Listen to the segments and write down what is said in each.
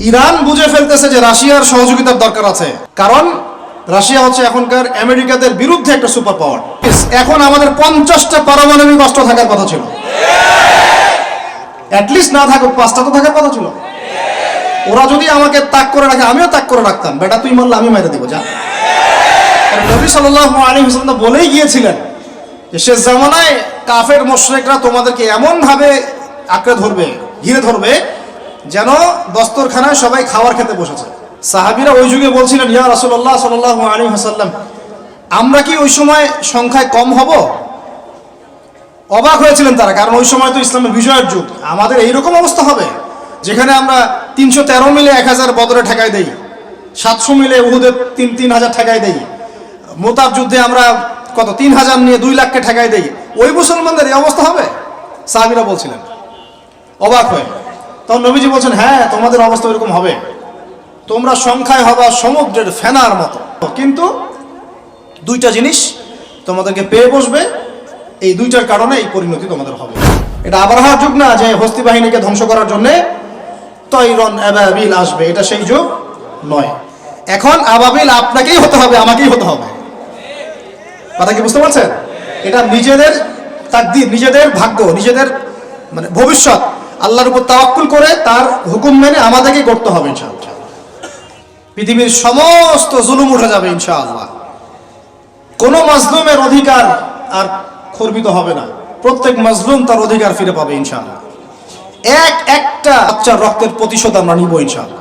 Iran বুঝে ফেলতেছে যে রাশিয়ার সহযোগিতার দরকার আছে, কারণ রাশিয়া হচ্ছে এখনকার আমেরিকাদের বিরুদ্ধে একটা সুপার পাওয়ার। এখন আমাদের 50টা পারমাণবিক অস্ত্র থাকার কথা ছিল, অ্যাটলিস্ট না থাকুক 5টা তো থাকার কথা ছিল। ওরা যদি আমাকে তাক করে রাখে আমিও তাক করে রাখতাম, বেটা তুই মারলে আমি মেরে দেবো যা। নবী সাল্লাল্লাহু আলাইহি ওয়াসাল্লাম বলেই গিয়েছিলেন যে শেষ জামানায় কাফের মুশরিকরা তোমাদেরকে এমন ভাবে আঁকড়ে ধরবে, ঘিরে ধরবে, যেন দস্তরখানায় সবাই খাবার খেতে বসেছে। সাহাবীরা ওই যুগে বলছিলেন, ইয়া রাসূলুল্লাহ সাল্লাল্লাহু আলাইহি ওয়াসাল্লাম, আমরা কি ওই সময় সংখ্যায় কম হব? অবাক হয়েছিলেন তারা, কারণ ওই সময় তো ইসলামের বিজয়ের যুগ। আমাদের এইরকম অবস্থা হবে যেখানে আমরা 313 মিলে 1000 বদরে ঠেকাই দেই, 700 মিলে উহুদে 3000 ঠেকাই দেই, মোতাব যুদ্ধে আমরা কত 3000 নিয়ে 2 লাখকে ঠেকাই দেই। ওই মুসলমানদের এই অবস্থা হবে? সাহাবীরা বলছিলেন অবাক হয়ে। তখন নবীজি বলছেন, হ্যাঁ তোমাদের অবস্থা এরকম হবে, তোমরা সংখ্যায় হবা সমুদ্রের ফেনার মতো, কিন্তু 2টা জিনিস তোমাদেরকে পেয়ে বসবে, এই 2টার কারণে এই পরিণতি তোমাদের হবে। এটা আবরাহার যুগ না যে হস্তি বাহিনীকে ধ্বংস করার জন্য তৈরন আবাবিল আসবে, এটা সেই যুগ নয়। এখন আবাবিল আপনাকেই হতে হবে, আমাকেই হতে হবে। কথা কি বুঝতে পারছেন? এটা নিজেদের তাকদীর, নিজেদের ভাগ্য, নিজেদের মানে ভবিষ্যৎ, আল্লাহর উপর তাওয়াক্কুল করে তার হুকুম মেনে আমাদেরকেই করতে হবে ইনশাআল্লাহ। পৃথিবীর সমস্ত জুলুম উঠে যাবে ইনশাআল্লাহ, কোনো মাজলুমের অধিকার আর খর্বিত হবে না, প্রত্যেক মাজলুম তার অধিকার ফিরে পাবে ইনশাআল্লাহ। একটা বাচ্চার রক্তের প্রতিশোধ আমরা নিব ইনশাআল্লাহ,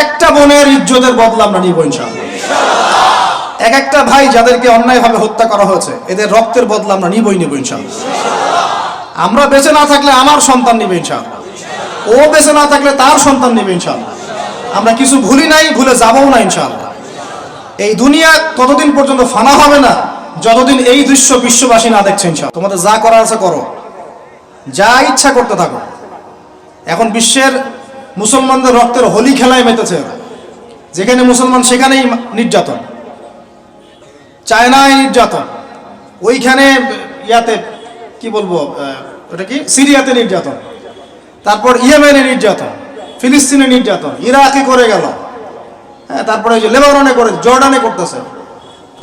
একটা বোনের ইজ্জতের বদলা আমরা নিব ইনশাআল্লাহ, একটা ভাই যাদেরকে অন্যায়ভাবে হত্যা করা হয়েছে এদের রক্তের বদলা আমরা নিব ইনশাআল্লাহ। আমরা বেঁচে না থাকলে আমার সন্তান নিবে ইনশাআল্লাহ, ও বেঁচে না থাকলে তার সন্তান নিবে ইনশাআল্লাহ। আমরা কিছু ভুলি নাই, ভুলে যাবও না ইনশাআল্লাহ। এই দুনিয়া ততদিন পর্যন্ত ফানা হবে না যতদিন এই দৃশ্য বিশ্ববাসী না দেখছে ইনশাআল্লাহ। তোমাদের যা করার আছে করো, যা ইচ্ছা করতে থাকো। এখন বিশ্বের মুসলমানদের রক্তের হোলি খেলায় মেতেছে, যেখানে মুসলমান সেখানেই নির্যাতন, চায়নায় নির্যাতন, ওইখানে ইয়াতে কি বলবো ওটা কি সিরিয়াতে নির্যাতন, তারপর ইয়েমেনে নির্যাতন, ফিলিস্তিনে নির্যাতন, ইরাকে করে গেল, হ্যাঁ, তারপরে ওই যে লেবাননে করে, জর্ডানে করতেছে,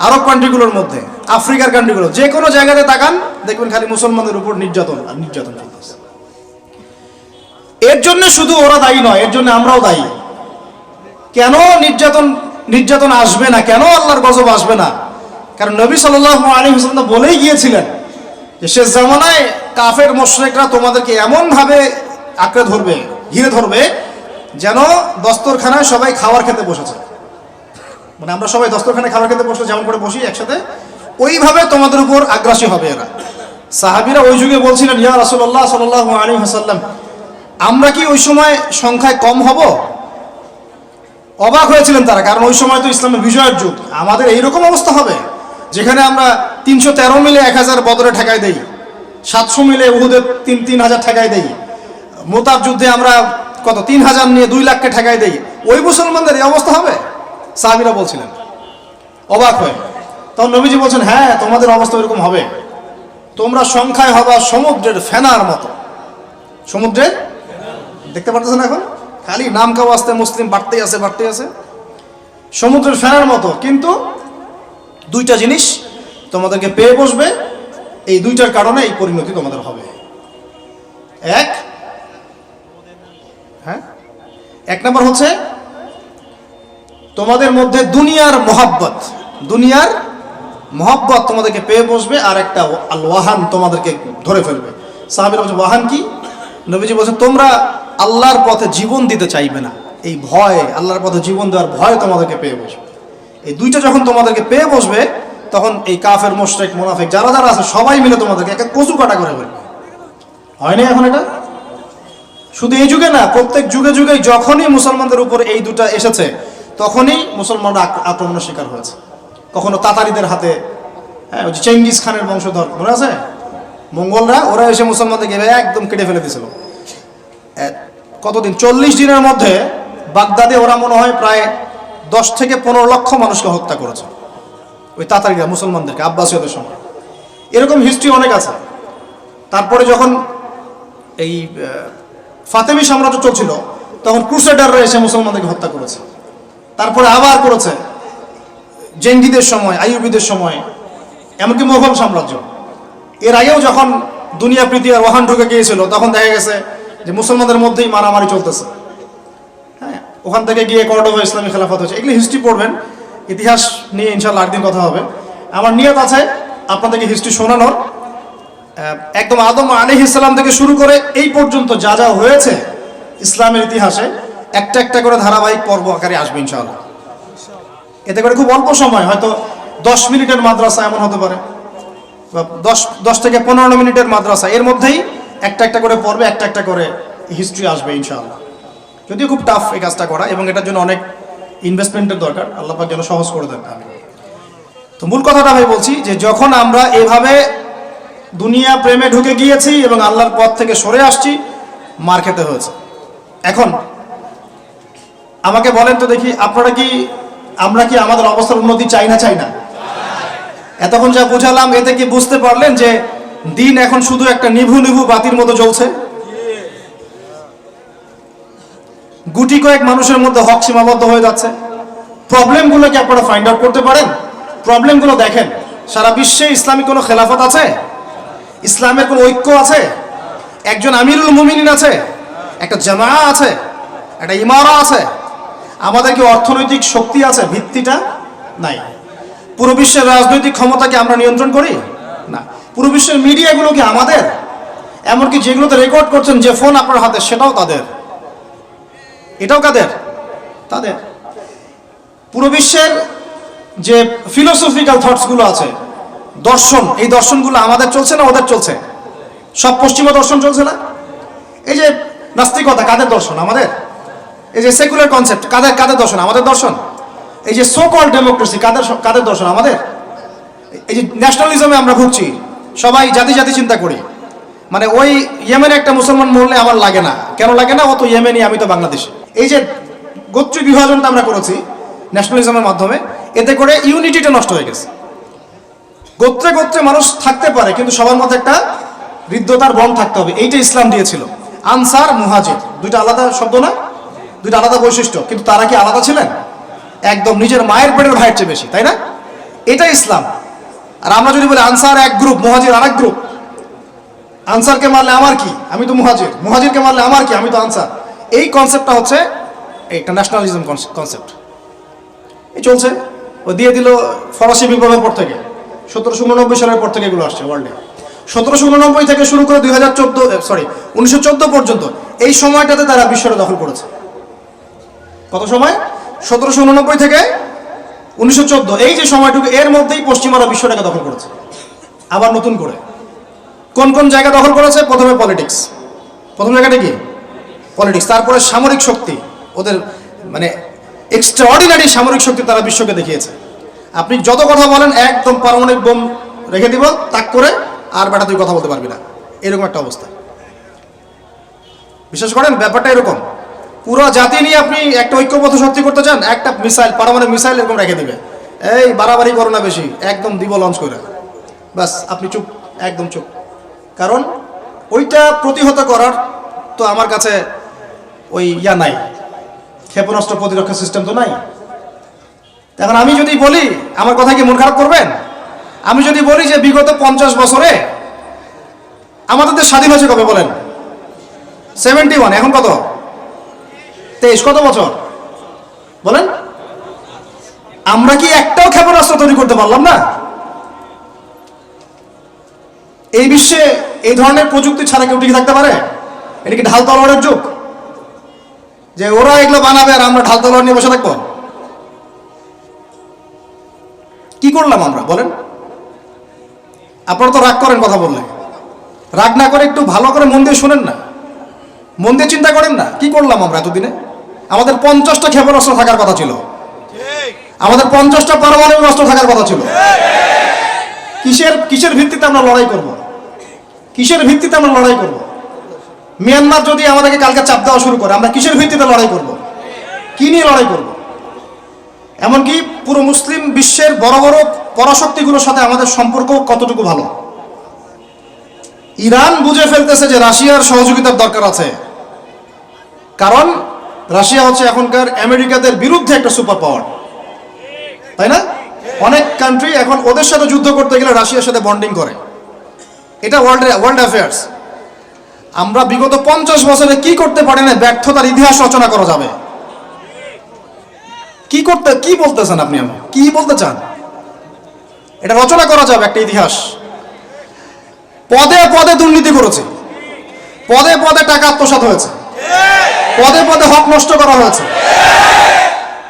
আরব কান্ট্রিগুলোর মধ্যে, আফ্রিকার কান্ট্রিগুলো, যে কোনো জায়গাতে তাকান দেখবেন খালি মুসলমানদের উপর নির্যাতন আর নির্যাতন চলতেছে। এর জন্য শুধু ওরা দায়ী নয়, এর জন্য আমরাও দায়ী। কেন নির্যাতন আসবে না, কেন আল্লাহর গজব আসবে না? কারণ নবী সাল্লাল্লাহু আলাইহি ওয়াসাল্লাম বলেই গিয়েছিলেন যে শেষ জামানায় কাফের মুশরিকরা তোমাদেরকে এমন ভাবে আঁকড়ে ধরবে, ঘিরে ধরবে, যেন দস্তরখানায় সবাই খাবার খেতে বসেছে। মানে আমরা সবাই দস্তরখানায় খাবার খেতে বসলে যেমন করে বসি একসাথে, ওইভাবে তোমাদের উপর আগ্রাসী হবে এরা। সাহাবীরা ওই যুগে বলছিলেন, ইয়া রাসূলুল্লাহ সাল্লাল্লাহু আলাইহি ওয়াসাল্লাম, আমরা কি ওই সময় সংখ্যায় কম হব? অবাক হয়েছিলেন তারা, কারণ ওই সময় তো ইসলামের বিজয়ের যুগ। আমাদের এইরকম অবস্থা হবে যেখানে আমরা 313 মিলে 1000 বদরে ঠেকাই দেই, 700 মিলে উহুদে 3000 ঠেকাই দেই, মোতাব যুদ্ধে আমরা কত 3000 নিয়ে 2 লাখকে ঠেকাই দেই। ওই মুসলমানদের এই অবস্থা হবে? সাহাবীরা বলছিলেন অবাক হয়ে। তখন নবীজি বলছেন, হ্যাঁ তোমাদের অবস্থা এরকম হবে, তোমরা সংখ্যায় হবা সমুদ্রের ফেনার মতো। সমুদ্রের, দেখতে পারতেছেন এখন খালি নাম কাও আসতে মুসলিম বাড়তেই আছে, সমুদ্রের ফেনার মতো, কিন্তু 2টা জিনিস তোমাদেরকে পেয়ে বসবে, এই 2টার কারণে এই পরিণতি তোমাদের হবে। এক নম্বর হচ্ছে তোমাদের মধ্যে দুনিয়ার মহব্বত তোমাদেরকে পেয়ে বসবে, আর একটা আল ওয়াহান তোমাদেরকে ধরে ফেলবে। সাহাবীরা বলছে, ওয়াহান কি? নবীজি বলছেন, তোমরা আল্লাহর পথে জীবন দিতে চাইবে না, এই ভয়, আল্লাহর পথে জীবন দেওয়ার ভয় তোমাদেরকে পেয়ে বসবে। এই 2টা যখন তোমাদেরকে পেয়ে বসবে, তখন এই কাফের মুশরিক মুনাফিক যারা আছে সবাই মিলে তোমাদেরকে একটা কচু কাটা করে ফেলবে। হয়নি এখন এটা? শুধু এই যুগে না, প্রত্যেক যুগে যুগে যখনই মুসলমানদের উপর এই 2টা এসেছে তখনই মুসলমানরা আক্রমণের শিকার হয়েছে। কখনো তাতারিদের হাতে, হ্যাঁ, ওই চেঙ্গিস খানের বংশধর মনে আছে, মঙ্গলরা, ওরা এসে মুসলমানদেরকে একদম কেটে ফেলে দিয়েছিল। কতদিন, 40 দিনের মধ্যে বাগদাদে ওরা মনে হয় প্রায় 10 থেকে 15 লক্ষ মানুষকে হত্যা করেছে, ওই তাতারিরা মুসলমানদেরকে, আব্বাসীয়দের সময়। এরকম হিস্ট্রি অনেক আছে। তারপরে যখন এই ফাতেমি সাম্রাজ্য চলছিল, তখন ক্রুসেডাররা এসে মুসলমানদেরকে হত্যা করেছে। তারপরে আবার করেছে জেঙ্গিদের সময়, আইয়ুবীদের সময়, এমনকি মোগল সাম্রাজ্য। এর আগেও যখন দুনিয়া প্রীতি আর ওহান ঢুকে গিয়েছিল, তখন দেখা গেছে যে মুসলমানদের মধ্যেই মারামারি চলতেছে। হ্যাঁ, ওখান থেকে গিয়ে কর্ডোবা ইসলামী খেলাফত হয়েছে। এগুলি হিস্ট্রি পড়বেন, ইতিহাস নিয়ে ইনশাল্লাহ আরেকদিন কথা হবে। আমার নিয়ত আছে আপনাদেরকে হিস্ট্রি শোনানোর, একদম আদম আলাইহিস সালাম থেকে শুরু করে এই পর্যন্ত যা যা হয়েছে ইসলামের ইতিহাসে একটা একটা করে ধারাবাহিক পর্ব আকারে আসবে ইনশাআল্লাহ। এতে করে খুব অল্প সময়, হয়তো 10 মিনিটের মাদ্রাসা এমন হতে পারে, বা 10 থেকে 15 মিনিটের মাদ্রাসা, এর মধ্যেই একটা একটা করে পর্বে একটা একটা করে হিস্ট্রি আসবে ইনশাআল্লাহ। যদিও খুব টাফ এই কাজটা করা, এবং এটার জন্য অনেক ইনভেস্টমেন্টের দরকার, আল্লাহ পাক যেন সহজ করে দেন। তো মূল কথাটা আমি বলছি যে যখন আমরা এভাবে দুনিয়া প্রেমে ঢুকে গিয়েছি এবং আল্লাহর পথ থেকে সরে আসছি, মার খেতে হয়েছে। এখন আমাকে বলেন তো দেখি, আমরা কি আমাদের অবস্থার উন্নতি চাই না? এতক্ষণ যা বুঝালাম, এতে কি বুঝতে পারলেন যে দিন এখন শুধু একটা নিভু নিভু বাতির মতো জ্বলছে? গুটি কয়েক মানুষের মধ্যে হক সীমাবদ্ধ হয়ে যাচ্ছে। প্রবলেমগুলো কি আপনারা ফাইন্ড আউট করতে পারেন? প্রবলেমগুলো দেখেন। সারা বিশ্বে ইসলামিক কোনো খেলাফত আছে? ইসলামের কোনো ঐক্য আছে? একজন আমিরুল মুমিনিন আছে? একটা জামা আছে? একটা ইমারা আছে? আমাদের কি অর্থনৈতিক শক্তি আছে? ভিত্তিটা নাই। পুরো বিশ্বের রাজনৈতিক ক্ষমতাকে আমরা নিয়ন্ত্রণ করি না। পুরো বিশ্বের মিডিয়াগুলো কি আমাদের? এমনকি যেগুলোতে রেকর্ড করছেন, যে ফোন আপনার হাতে, সেটাও তাদের। এটাও কাদের? তাদের। পুরো বিশ্বের যে ফিলোসফিক্যাল থটসগুলো আছে, দর্শন, এই দর্শনগুলো আমাদের চলছে না ওদের চলছে? সব পশ্চিমা দর্শন চলছে না? এই যে নাস্তিকতা, কাদের দর্শন? আমাদের। এই যে সেকুলার কনসেপ্ট, কাদের দর্শন? আমাদের দর্শন। এই যে সো কল্ড ডেমোক্রেসি, কাদের দর্শন? আমাদের। এই যে ন্যাশনালিজমে আমরা ভুগছি, সবাই জাতি চিন্তা করি। মানে ওই ইয়েমেনে একটা মুসলমান মরলে আমার লাগে না, কেন লাগে না? ও তো ইয়েমেনি, আমি তো বাংলাদেশে। এই যে গোত্রীয় বিভাজনটা আমরা করেছি ন্যাশনালিজমের মাধ্যমে, এতে করে ইউনিটিটা নষ্ট হয়ে গেছে। গোত্রে গোত্রে মানুষ থাকতে পারে, কিন্তু সবার মধ্যে একটা হৃদ্যতার বন্ড থাকতে হবে। এইটা ইসলাম দিয়েছিল। আনসার, মুহাজির, দুইটা আলাদা শব্দ না? দুইটা আলাদা বৈশিষ্ট্য, কিন্তু তারা কি আলাদা ছিলেন? একদম নিজের মায়ের পেটের ভাইয়ের চেয়ে বেশি, তাই না? এটা ইসলাম। আর আমরা যদি বলি আনসার এক গ্রুপ, মুহাজির আরেক গ্রুপ, আনসারকে মারলে আমার কি, আমি তো মুহাজির, মুহাজিরকে মারলে আমার কি, আমি তো আনসার, এই কনসেপ্টটা হচ্ছে একটা ন্যাশনালিজম কনসেপ্ট। এই চলছে। ও দিয়ে দিল ফরাসি বিপ্লবের পর থেকে, 1789 সালের পর থেকে এগুলো আসছে ওয়ার্ল্ডে। 1789 থেকে শুরু করে 1914 পর্যন্ত, এই সময়টাতে তারা বিশ্বটা দখল করেছে। কত সময়? 1789 থেকে 1914, এই যে সময়টুকু, এর মধ্যেই পশ্চিমারা বিশ্বটাকে দখল করেছে। আবার নতুন করে কোন কোন জায়গা দখল করেছে? প্রথমে পলিটিক্স, প্রথম জায়গাটা কি? পলিটিক্স। তারপরে সামরিক শক্তি, ওদের মানে এক্সট্রাঅর্ডিনারি সামরিক শক্তি তারা বিশ্বকে দেখিয়েছে। আপনি যত কথা বলেন, একদম পারমাণবিক বোম রেখে দিব তাক করে, আর বেটা তুই কথা বলতে পারবি না, এরকম একটা অবস্থা। বিশ্বাস করেন ব্যাপারটা এরকম। পুরো জাতি নিয়ে আপনি একটা ঐক্যবদ্ধ শক্তি করতে চান, একটা মিসাইল, পারমাণবিক মিসাইল এরকম রেখে দিবে, এই বাড়াবাড়ি করো না বেশি, একদম দিব লঞ্চ করে, ব্যাস আপনি চুপ, একদম চুপ। কারণ ওইটা প্রতিহত করার তো আমার কাছে ওই নাই, ক্ষেপণাস্ত্র প্রতিরক্ষা সিস্টেম তো নাই। এখন আমি যদি বলি, আমার কথা কি মন খারাপ করবেন? আমি যদি বলি যে বিগত 50 বছরে আমাদের দেশ স্বাধীন হয়েছে কবে বলেন? 71, এখন কত? 23, কত বছর বলেন? আমরা কি একটাও ক্ষেপণাস্ত্র তৈরি করতে পারলাম না? এই বিশ্বে এই ধরনের প্রযুক্তি ছাড়া কেউ টিকে থাকতে পারে? এটা কি ঢাল তলোয়ারের যুগ, যে ওরা এগুলো বানাবে আর আমরা ঢাল তলোয়ার নিয়ে বসে থাকবো? কি করলাম আমরা বলেন? আপনারা তো রাগ করেন কথা বললে, রাগ না করে একটু ভালো করে মন দিয়ে শোনেন না, মন দিয়ে চিন্তা করেন না। কি করলাম আমরা এতদিনে? আমাদের 50টা ক্ষেপণাস্ত্র থাকার কথা ছিল, আমাদের 50টা পারমাণবিক অস্ত্র থাকার কথা ছিল। কিসের ভিত্তিতে আমরা লড়াই করব? কিসের ভিত্তিতে আমরা লড়াই করব? মিয়ানমার যদি আমাদেরকে কালকে চাপ দেওয়া শুরু করে, আমরা কিসের ভিত্তিতে লড়াই করব? কি নিয়ে লড়াই করব? এমনকি পুরো মুসলিম বিশ্বের বড় বড় পরাশক্তিগুলোর সাথে আমাদের সম্পর্ক কতটুকু ভালো? ইরান বুঝে ফেলতেছে যে রাশিয়ার সহযোগিতার দরকার আছে, কারণ রাশিয়া হচ্ছে এখনকার আমেরিকাদের বিরুদ্ধে একটা সুপার পাওয়ার, তাই না? অনেক কান্ট্রি এখন ওদের সাথে যুদ্ধ করতে গেলে রাশিয়ার সাথে বন্ডিং করে। এটা ওয়ার্ল্ড অ্যাফেয়ার্স। আমরা বিগত 50 বছরে কি করতে পারি না, ব্যর্থতার ইতিহাস রচনা করা যাবে। কি বলতেছেন আপনি? আমি কি বলতে চান? এটা রচনা করা যাবে একটা ইতিহাস। পদে পদে দুর্নীতি করেছে, পদে পদে টাকা আত্মসাৎ হয়েছে, পদে পদে হক নষ্ট করা হয়েছে।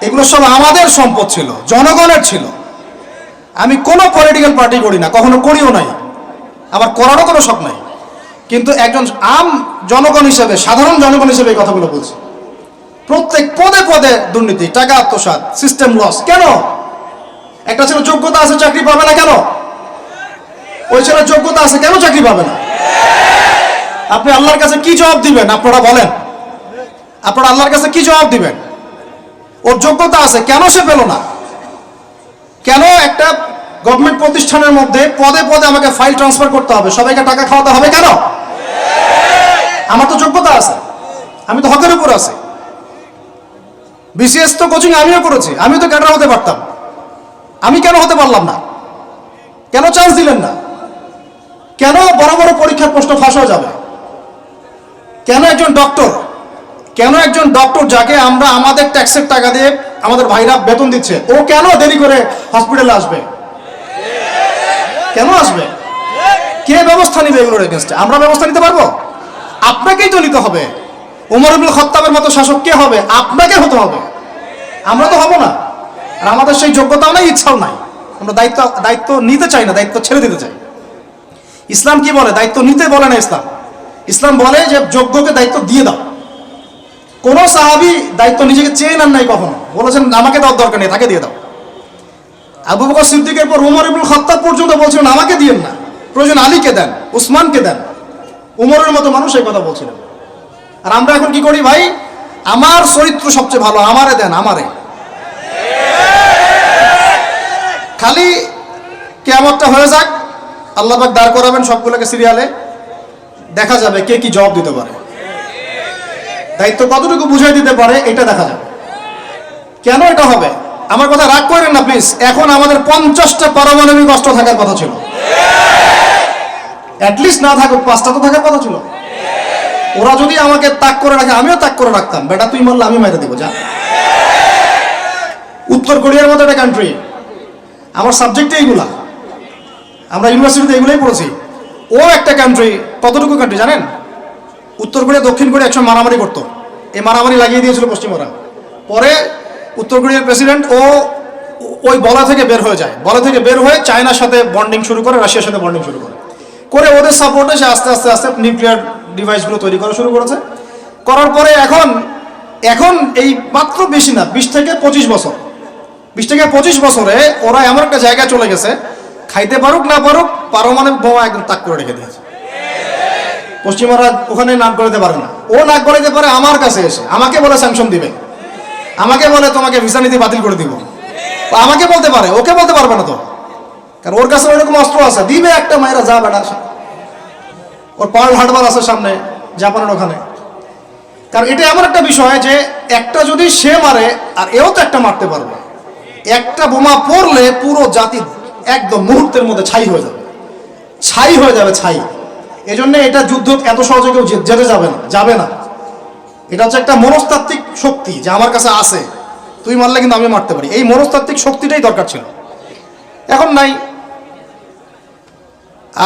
এগুলো সব আমাদের সম্পদ ছিল, জনগণের ছিল। আমি কোনো পলিটিক্যাল পার্টি করি না, কখনো করিও নাই, আবার করারও কোনো শখ নাই। কিন্তু একজন আম জনগণ হিসেবে, সাধারণ জনগণ হিসেবে এই কথাগুলো বলছি। প্রত্যেক পদে পদে দুর্নীতি, টাকা আত্মসাৎ, সিস্টেম লস। কেন? একটা ছেলে যোগ্যতা আছে, চাকরি পাবে না কেন? ওই ছেলের যোগ্যতা আছে, কেন চাকরি পাবে না? আপনি আল্লাহর কাছে কি জবাব দিবেন? আপনারা বলেন, আপনারা আল্লাহর কাছে কি জবাব দিবেন? ওর যোগ্যতা আছে, কেন সে পেল না? কেন একটা গভর্নমেন্ট প্রতিষ্ঠানের মধ্যে পদে পদে আমাকে ফাইল ট্রান্সফার করতে হবে, সবাইকে টাকা খাওয়াতে হবে কেন? আমার তো যোগ্যতা আছে, আমি তো হকের উপর আছি। বিসিএস তো কোচিং আমিও করেছি, আমিও তো ক্যাডার হতে পারতাম, আমি কেন হতে পারলাম না? কেন চান্স দিলেন না? কেন বড় বড় পরীক্ষার প্রশ্ন ফাঁস হয়ে যাবে? কেন একজন ডক্টর যাকে আমরা আমাদের ট্যাক্সের টাকা দিয়ে আমাদের ভাইরা বেতন দিচ্ছে, ও কেন দেরি করে হসপিটালে আসবে? কেন আসবে? কে ব্যবস্থা নিবে এগুলোর এগেইনস্টে? আমরা ব্যবস্থা নিতে পারবো? আপনাকেই তো নিতে হবে। ওমর ইবনুল খাত্তাবের মতো শাসক কে হবে? আপনাকে হতে হবে, আমরা তো হব না। আর আমাদের সেই যোগ্যতাও নাই, ইচ্ছাও নাই। আমরা দায়িত্ব নিতে চাই না, দায়িত্ব ছেড়ে দিতে চাই। ইসলাম কি বলে? দায়িত্ব নিতে বলে না ইসলাম। ইসলাম বলে যে যোগ্যকে দায়িত্ব দিয়ে দাও। কোন সাহাবী দায়িত্ব নিজেকে চেয়ে নেন নাই কখনো, বলেছেন আমাকে দেওয়ার দরকার নেই, তাকে দিয়ে দাও। আবু বকর সিদ্দিকের পর ওমর ইবনুল খাত্তাব পর্যন্ত বলছিলেন আমাকে দিয়েন না, প্রয়োজন আলীকে দেন, উসমানকে দেন। উমরের মতো মানুষ এই কথা বলছিলেন। আর আমরা এখন কি করি ভাই? আমার চরিত্র সবচেয়ে ভালো, আমারে দেন, আমারে। খালি কিয়ামতটা হয়ে যাক, আল্লাহ পাক দাঁড় করাবেন সবগুলোকে সিরিয়ালে, দেখা যাবে কে কি জবাব দিতে পারে, দায়িত্ব কতটুকু বুঝাই দিতে পারে, এটা দেখা যাবে। কেন এটা হবে? আমার কথা রাগ করেন না প্লিজ। এখন আমাদের 50টা পারমাণবিক অস্ত্র থাকার কথা ছিল, অ্যাটলিস্ট না থাকুক 5টা তো থাকার কথা ছিল। ওরা যদি আমাকে তাক করে রাখে, আমিও তাক করে রাখতাম। বেটা তুই মারলে আমি মেরে দেবো, যা। উত্তর কোরিয়ার মতো একটা কান্ট্রি, আমার সাবজেক্টে এইগুলা, আমরা ইউনিভার্সিটিতে এগুলোই পড়েছি। ও একটা কান্ট্রি, কতটুকু কান্ট্রি জানেন? উত্তর কোরিয়া দক্ষিণ কোরিয়া একসময় মারামারি করতো, এই মারামারি লাগিয়ে দিয়েছিল পশ্চিমরা। পরে উত্তর কোরিয়ার প্রেসিডেন্ট ওই বলা থেকে বের হয়ে যায়, বলা থেকে বের হয়ে চায়নার সাথে বন্ডিং শুরু করে, রাশিয়ার সাথে বন্ডিং শুরু করে, ওদের সাপোর্টে সে আস্তে আস্তে আস্তে নিউক্লিয়ার ডিভাইসগুলো তৈরি করা শুরু করেছে। করার পরে এখন এই মাত্র বেশি না, 20 থেকে 25 বছরে ওরা এমন একটা জায়গায় চলে গেছে, খাইতে পারুক না পারুক পারমাণবিক বোমা একদম তাক করে রেখে দিয়েছে। পশ্চিমারা ওখানে নাক গলাতে পারে না, ও নাক গলাতে পারে আমার কাছে এসে, আমাকে বলে স্যাংশন দিবে, আমাকে বলে তোমাকে ভিসা নীতি বাতিল করে দিব, আমাকে বলতে পারে, ওকে বলতে পারবে না তো, কারণ ওর কাছে ওইরকম অস্ত্র আছে, দিবে একটা মায়েরা, যা বেড়া। ওর পার্ল হারবার আছে সামনে জাপানের ওখানে। কারণ এটা এমন একটা বিষয় যে একটা যদি সে মারে, আর এও তো একটা মারতে পারবে। একটা বোমা পড়লে পুরো জাতি একদম মুহূর্তের মধ্যে ছাই হয়ে যাবে, ছাই। এজন্য এটা যুদ্ধ এত সহজে কেউ যেতে যাবে না। এটা হচ্ছে একটা মনস্তাত্ত্বিক শক্তি যে আমার কাছে আছে, তুই মারলে কিন্তু আমি মারতে পারি। এই মনস্তাত্ত্বিক শক্তিটাই দরকার ছিল, এখন নাই।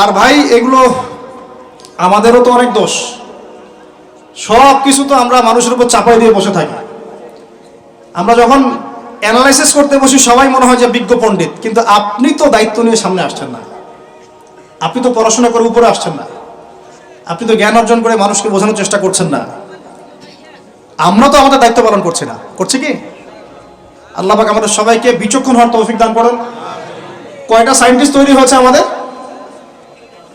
আর ভাই এগুলো আমাদেরও তো অনেক দোষ, সব কিছু তো আমরা মানুষের উপর চাপাই দিয়ে বসে থাকি। আমরা যখন অ্যানালাইসিস করতে বসি সবাই মনে হয় যে বিজ্ঞ পণ্ডিত, কিন্তু আপনি তো দায়িত্ব নিয়ে সামনে আসছেন না, আপনি তো পড়াশোনা করে উপরে আসছেন না, আপনি তো জ্ঞান অর্জন করে মানুষকে বোঝানোর চেষ্টা করছেন না। আমরা তো আমাদের দায়িত্ব পালন করছি না, করছি কি? আল্লাহ পাক আমাদের সবাইকে বিচক্ষণ হওয়ার তৌফিক দান করেন। কয়টা সায়েন্টিস্ট তৈরি হয়েছে আমাদের?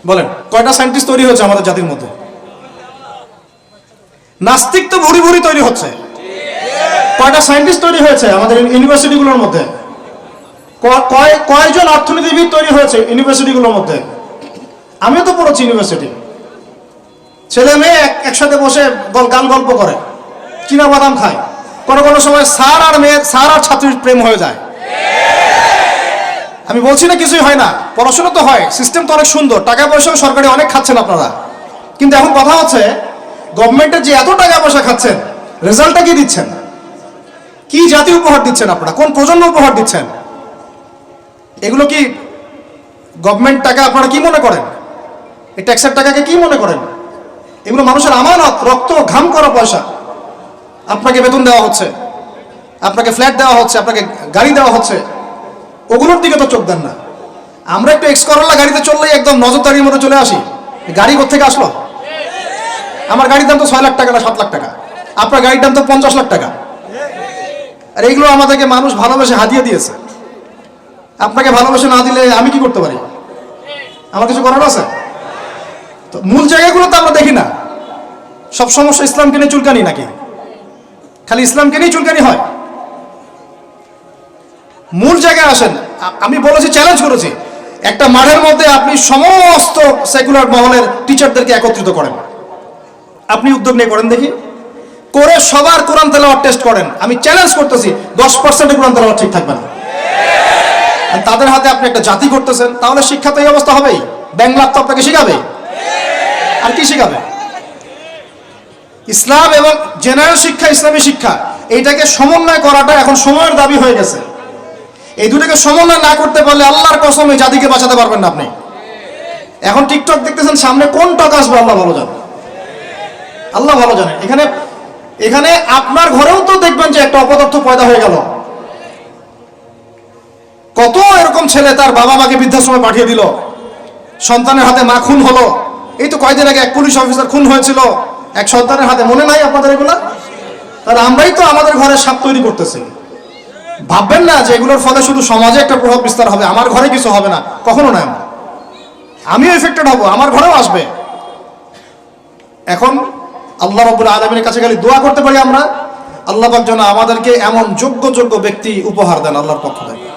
বলেন, কয়টা সায়েন্টিস্ট তৈরি হয়েছে আমাদের জাতির মধ্যে? নাস্তিক তো ভুরি ভুরি তৈরি হচ্ছে। কয়টা সায়েন্টিস্ট তৈরি হয়েছে আমাদের ইউনিভার্সিটিগুলোর মধ্যে? কয়জন অর্থনীতিবিদ তৈরি হয়েছে ইউনিভার্সিটিগুলোর মধ্যে? আমিও তো পড়েছি ইউনিভার্সিটি। ছেলে মেয়ে একসাথে বসে গান গল্প করে, চীনা বাদাম খায়, কোনো কোনো সময় স্যার আর ছাত্রীর প্রেম হয়ে যায়। আমি বলছি না কিছুই হয় না, পড়াশোনা তো হয়, সিস্টেম তো অনেক সুন্দর, টাকা পয়সাও সরকারি অনেক খাচ্ছেন আপনারা। কিন্তু এখন কথা হচ্ছে গভর্নমেন্টের যে এত টাকা পয়সা খাচ্ছেন, রেজাল্টটা কি দিচ্ছেন? কি জাতি উপহার দিচ্ছেন আপনারা? কোন প্রজন্ম উপহার দিচ্ছেন? এগুলো কি গভর্নমেন্ট টাকা আপনারা কি মনে করেন? এই ট্যাক্সের টাকাকে কি মনে করেন? এগুলো মানুষের আমানত, রক্ত ঘাম করা পয়সা। আপনাকে বেতন দেওয়া হচ্ছে, আপনাকে ফ্ল্যাট দেওয়া হচ্ছে, আপনাকে গাড়ি দেওয়া হচ্ছে, ওগুলোর দিকে তো চোখ দেন না। আমরা একটু এক্স করোলা গাড়িতে চললেই একদম নজরদারির মতো চলে আসি। গাড়ি কোত্থেকে আসলো? আমার গাড়ির দাম তো 6 লাখ টাকা না 7 লাখ টাকা, আপনার গাড়ির দাম তো 50 লাখ টাকা। আর এইগুলো আমাদেরকে মানুষ ভালোবেসে হাতিয়ে দিয়েছে। আপনাকে ভালোবেসে না দিলে আমি কি করতে পারি? আমার কিছু করার আছে? তো মূল জায়গাগুলো তো আমরা দেখি না। সব সমস্যা ইসলামকে নিয়ে চুলকানি নাকি? খালি ইসলামকে নিয়ে চুলকানি হয়? মূল জায়গায় আসেন। আমি বলেছি, চ্যালেঞ্জ করেছি, একটা মাঠের মধ্যে আপনি সমস্ত সেকুলার মহলের টিচারদেরকে একত্রিত করেন, আপনি উদ্যোগ নিয়ে করেন দেখি, করে সবার কোরআন তেলাওয়াত টেস্ট করেন। আমি চ্যালেঞ্জ করতেছি 10% কোরআন তেলাওয়াত ঠিক থাকবে না। তাদের হাতে আপনি একটা জাতি করতেছেন, তাহলে শিক্ষা তো এই অবস্থা হবেই। ব্যাংলাপ তো আপনাকে শিখাবে, আর কি শিখাবে? ইসলাম এবং জেনারেল শিক্ষা, ইসলামী শিক্ষা, এইটাকে সমন্বয় করাটা এখন সময়ের দাবি হয়ে গেছে। এই দুটোকে সমন্বয় না করতে পারলে আল্লাহর কসম এই জাতিকে বাঁচাতে পারবেন না আপনি। এখন টিকটক দেখতেছেন, সামনে কোন টক আসবে আল্লাহ ভালো জানে, আল্লাহ ভালো জানে। এখানে আপনার ঘরেও তো দেখবেন যে একটা অপদার্থ পয়দা হয়ে গেল। কত এরকম ছেলে তার বাবা মাকে বৃদ্ধাশ্রমে পাঠিয়ে দিল, সন্তানের হাতে মা খুন হলো। এই তো কয়েকদিন আগে এক পুলিশ অফিসার খুন হয়েছিল এক সন্তানের হাতে, মনে নাই আপনাদের এগুলা? তাহলে আমরাই তো আমাদের ঘরে সাপ তৈরি করতেছি। ভাববেন না যে এগুলোর ফলে শুধু সমাজে একটা প্রভাব বিস্তার হবে, আমার ঘরে কিছু হবে না, কখনো নয়। আমিও এফেক্টেড হব, আমার ঘরেও আসবে। এখন আল্লাহ রাব্বুল আলামিনের কাছে খালি দোয়া করতে পারি আমরা, আল্লাহ পাক যেন আমাদেরকে এমন যোগ্য যোগ্য ব্যক্তি উপহার দেন আল্লাহর পক্ষ থেকে।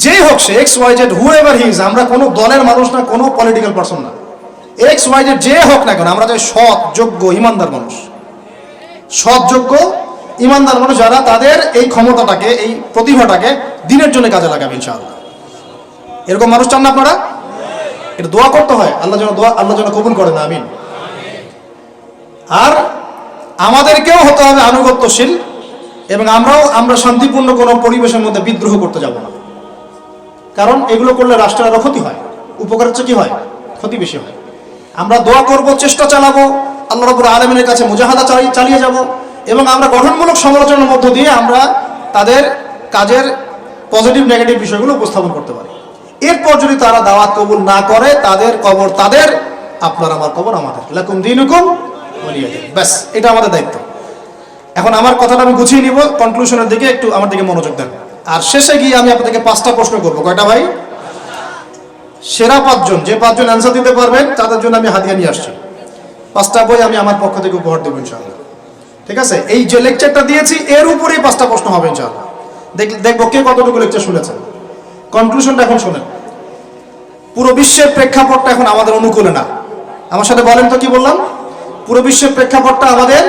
যেই হোক সে XYZ, হুএভার হি ইজ, আমরা কোনো দলের মানুষ না, কোনো পলিটিক্যাল পারসন না। XYZ যে হোক না কেন, আমরা চাই সৎ, যোগ্য, ইমানদার মানুষ। সৎ, যোগ্য, ইমানদার মানুষ যারা তাদের এই ক্ষমতাটাকে, এই প্রতিভাটাকে দিনের জন্য কাজে লাগাবে ইনশাআল্লাহ। এরকম মানুষ চান না আপনারা? এটা দোয়া করতে হয়, আল্লাহ যেন কবুল করেন, আমিন। আর আমাদেরকেও হতে হবে আনুগত্যশীল, এবং আমরা শান্তিপূর্ণ কোনো পরিবেশের মধ্যে বিদ্রোহ করতে যাব না। কারণ এগুলো করলে রাষ্ট্রের আরো ক্ষতি হয়, উপকারের চেয়ে কি হয়? ক্ষতি বেশি হয়। আমরা দোয়া করব, চেষ্টা চালাবো, আল্লাহ রাব্বুল আলামিনের কাছে মুজাহাদা চালিয়ে যাব, এবং আমরা গঠনমূলক সমালোচনার মধ্য দিয়ে আমরা তাদের কাজের পজিটিভ নেগেটিভ বিষয়গুলো উপস্থাপন করতে পারি। এরপর যদি তারা দাওয়াত কবুল না করে, তাদের কবর তাদের, আপনার আমার কবর আমাদের। লাকুম দীনুকুম ওয়ালিয়া দিন। ব্যাস, এটা আমাদের দায়িত্ব। এখন আমার কথাটা আমি গুছিয়ে নিব, কনক্লুশনের দিকে একটু আমার দিকে মনোযোগ দেন। আর শেষে গিয়ে আমি আপনাদেরকে 5টা প্রশ্ন করবো। কয়টা ভাই? সেরা 5 জন, যে 5 জন অ্যান্সার দিতে পারবেন তাদের জন্য আমি হাদিয়া নিয়ে আসছি। 5টা বই আমি আমার পক্ষ থেকে উপহার দেবো ইনশাআল্লাহ। ঠিক আছে? এই যে লেকচারটা দিয়েছি এর উপরেই 5টা প্রশ্ন হবে ইনশাআল্লাহ। দেখবো কে কতটুকু লেকচার শুনেছেন। কনক্লুশনটা এখন শোনেন। পুরো বিশ্বের প্রেক্ষাপটটা এখন আমাদের অনুকূলে না। আমার সাথে বলেন তো, কি বললাম? পুরো বিশ্বের প্রেক্ষাপটটা আমাদের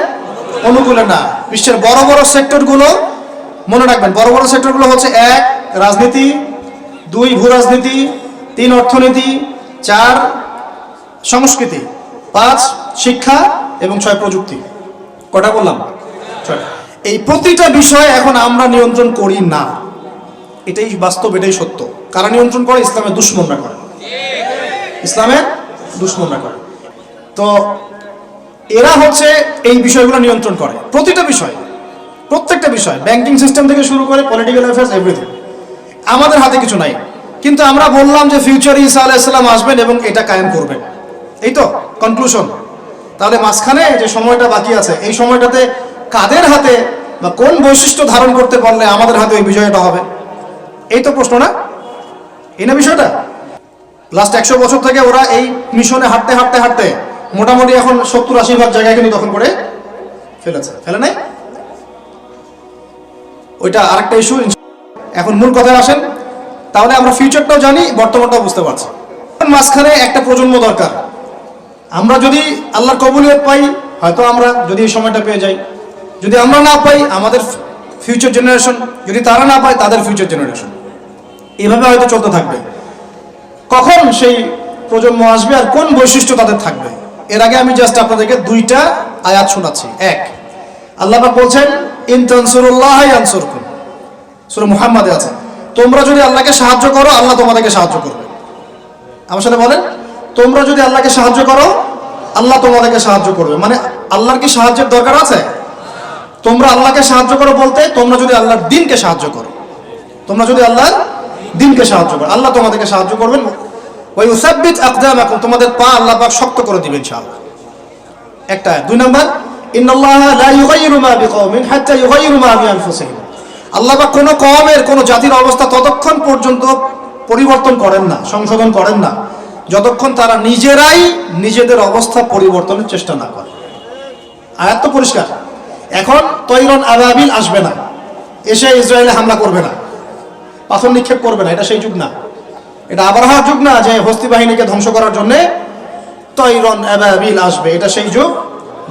অনুকূলে না। বিশ্বের বড় বড় সেক্টরগুলো মনে রাখবেন, বড় বড় সেক্টরগুলো হচ্ছে 1 রাজনীতি, 2 ভূ রাজনীতি, 3 অর্থনীতি, 4 সংস্কৃতি, 5 শিক্ষা এবং 6 প্রযুক্তি। কটা বললাম? 6। এই প্রতিটা বিষয় এখন আমরা নিয়ন্ত্রণ করি না, এটাই বাস্তব, এটাই সত্য। কারা নিয়ন্ত্রণ করে? ইসলামের দুশমনরা করে, ইসলামের দুশমনরা করে। তো এরা হচ্ছে এই বিষয়গুলো নিয়ন্ত্রণ করে, প্রতিটা বিষয়, প্রত্যেকটা বিষয়, ব্যাংকিং সিস্টেম থেকে শুরু করে পলিটিক্যাল অ্যাফেয়ার্স, এভরিথিং। আমাদের হাতে কিছু নাই, কিন্তু আমরা বললাম যে ফিউচারে ঈসা আলাইহিস সালাম আসবেন এবং এটা কায়েম করবেন। এই তো কনক্লুশন। তাহলে মাঝখানে যে সময়টা বাকি আছে, এই সময়টাতে কাদের হাতে বা কোন বৈশিষ্ট্য ধারণ করতে পারলে আমাদের হাতে ওই বিজয়টা হবে? এই তো প্রশ্ন না? এই না বিষয়টা? লাস্ট 100 বছর থেকে ওরা এই মিশনে হাঁটতে হাঁটতে হাঁটতে মোটামুটি এখন 70-80 ভাগ জায়গায় কিন্তু দখল করে ফেলেছে, ফেলে নাই? ওইটা আরেকটা ইস্যু। এখন মূল কথায় আসেন। তাহলে আমরা ফিউচারটাও জানি, বর্তমানটাও বুঝতে পারছি। মাঝখানে একটা প্রজন্ম দরকার। আমরা যদি আল্লাহর কবুলিয়ত পাই, হয়তো আমরা যদি এই সময়টা পেয়ে যাই, যদি আমরা না পাই আমাদের ফিউচার জেনারেশন, যদি তারা না পায় তাদের ফিউচার জেনারেশন, এভাবে হয়তো চলতে থাকবে। কখন সেই প্রজন্ম আসবে আর কোন বৈশিষ্ট্য তাদের থাকবে, এর আগে আমি জাস্ট আপনাদেরকে দুইটা আয়াত শোনাচ্ছি। এক, আল্লাহ পাক বলছেন ইন তানসুরুল্লাহ ইয়ানসুরকুম, সূরা মুহাম্মাদে আছে, তোমরা যদি আল্লাহকে সাহায্য করো আল্লাহ তোমাদেরকে সাহায্য করবে। আমার সাথে বলেন, তোমরা যদি আল্লাহকে সাহায্য করো আল্লাহ তোমাদেরকে সাহায্য করবে। মানে আল্লাহর কি সাহায্যের দরকার আছে? তোমরা আল্লাহকে সাহায্য করো বলতে তোমরা যদি আল্লাহর দ্বীনকে সাহায্য করো, তোমরা যদি আল্লাহর দ্বীনকে সাহায্য করো আল্লাহ তোমাদেরকে সাহায্য করবেন। ওয়া ইউসাব্বিত আকদামাকুম, তোমাদের পা আল্লাহ পাক শক্ত করে দিবেন ইনশাআল্লাহ। একটা। দুই নাম্বার, ইন্নাল্লাহা লা ইউগাইয়িরু মা বিকওমিন হাত্তা ইউগাইয়িরু মা বিআনফুসিহিম, আল্লাহ পাক কোন কওমের কোন জাতির অবস্থা ততক্ষণ পর্যন্ত পরিবর্তন করেন না, সংশোধন করেন না, যতক্ষণ তারা নিজেরাই নিজেদের অবস্থা পরিবর্তনের চেষ্টা না করে। আয়াত তো পরিষ্কার। এখন তৈরন আবাবিল আসবে না, এসে ইসরায়েলে হামলা করবে না, পাথর নিক্ষেপ করবে না, এটা সেই যুগ না। এটা আবরাহার যুগ না যে হস্তি বাহিনীকে ধ্বংস করার জন্য তৈরন আবাবিল আসবে, এটা সেই যুগ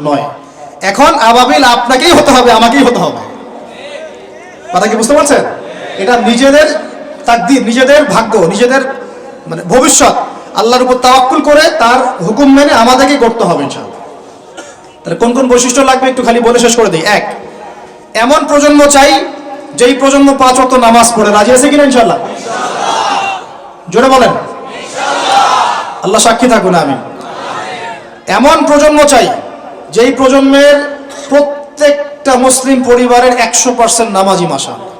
নয়। এখন আবাবিল আপনাকেই হতে হবে, আমাকেই হতে হবে। কথা কি বুঝতে পারছেন? এটা নিজেদের তাকদীর, নিজেদের ভাগ্য, নিজেদের মানে ভবিষ্যৎ আল্লাহর উপর তাওয়াক্কুল করে তার হুকুম মেনে আমাদেরকে করতে হবে ইনশাআল্লাহ। তাহলে কোন কোন বৈশিষ্ট্য লাগবে একটু খালি বলে শেষ করে দিই। এক, এমন প্রজন্ম চাই যেই প্রজন্ম 5 ওয়াক্ত নামাজ পড়ে। রাজি আছে কিনা ইনশাআল্লাহ? জোরে বলেন ইনশাআল্লাহ। আল্লাহ সাক্ষী থাকুন, আমিন। এমন প্রজন্ম চাই যেই প্রজন্মের প্রত্যেকটা মুসলিম পরিবারের 100% নামাজি মাশাআল্লাহ।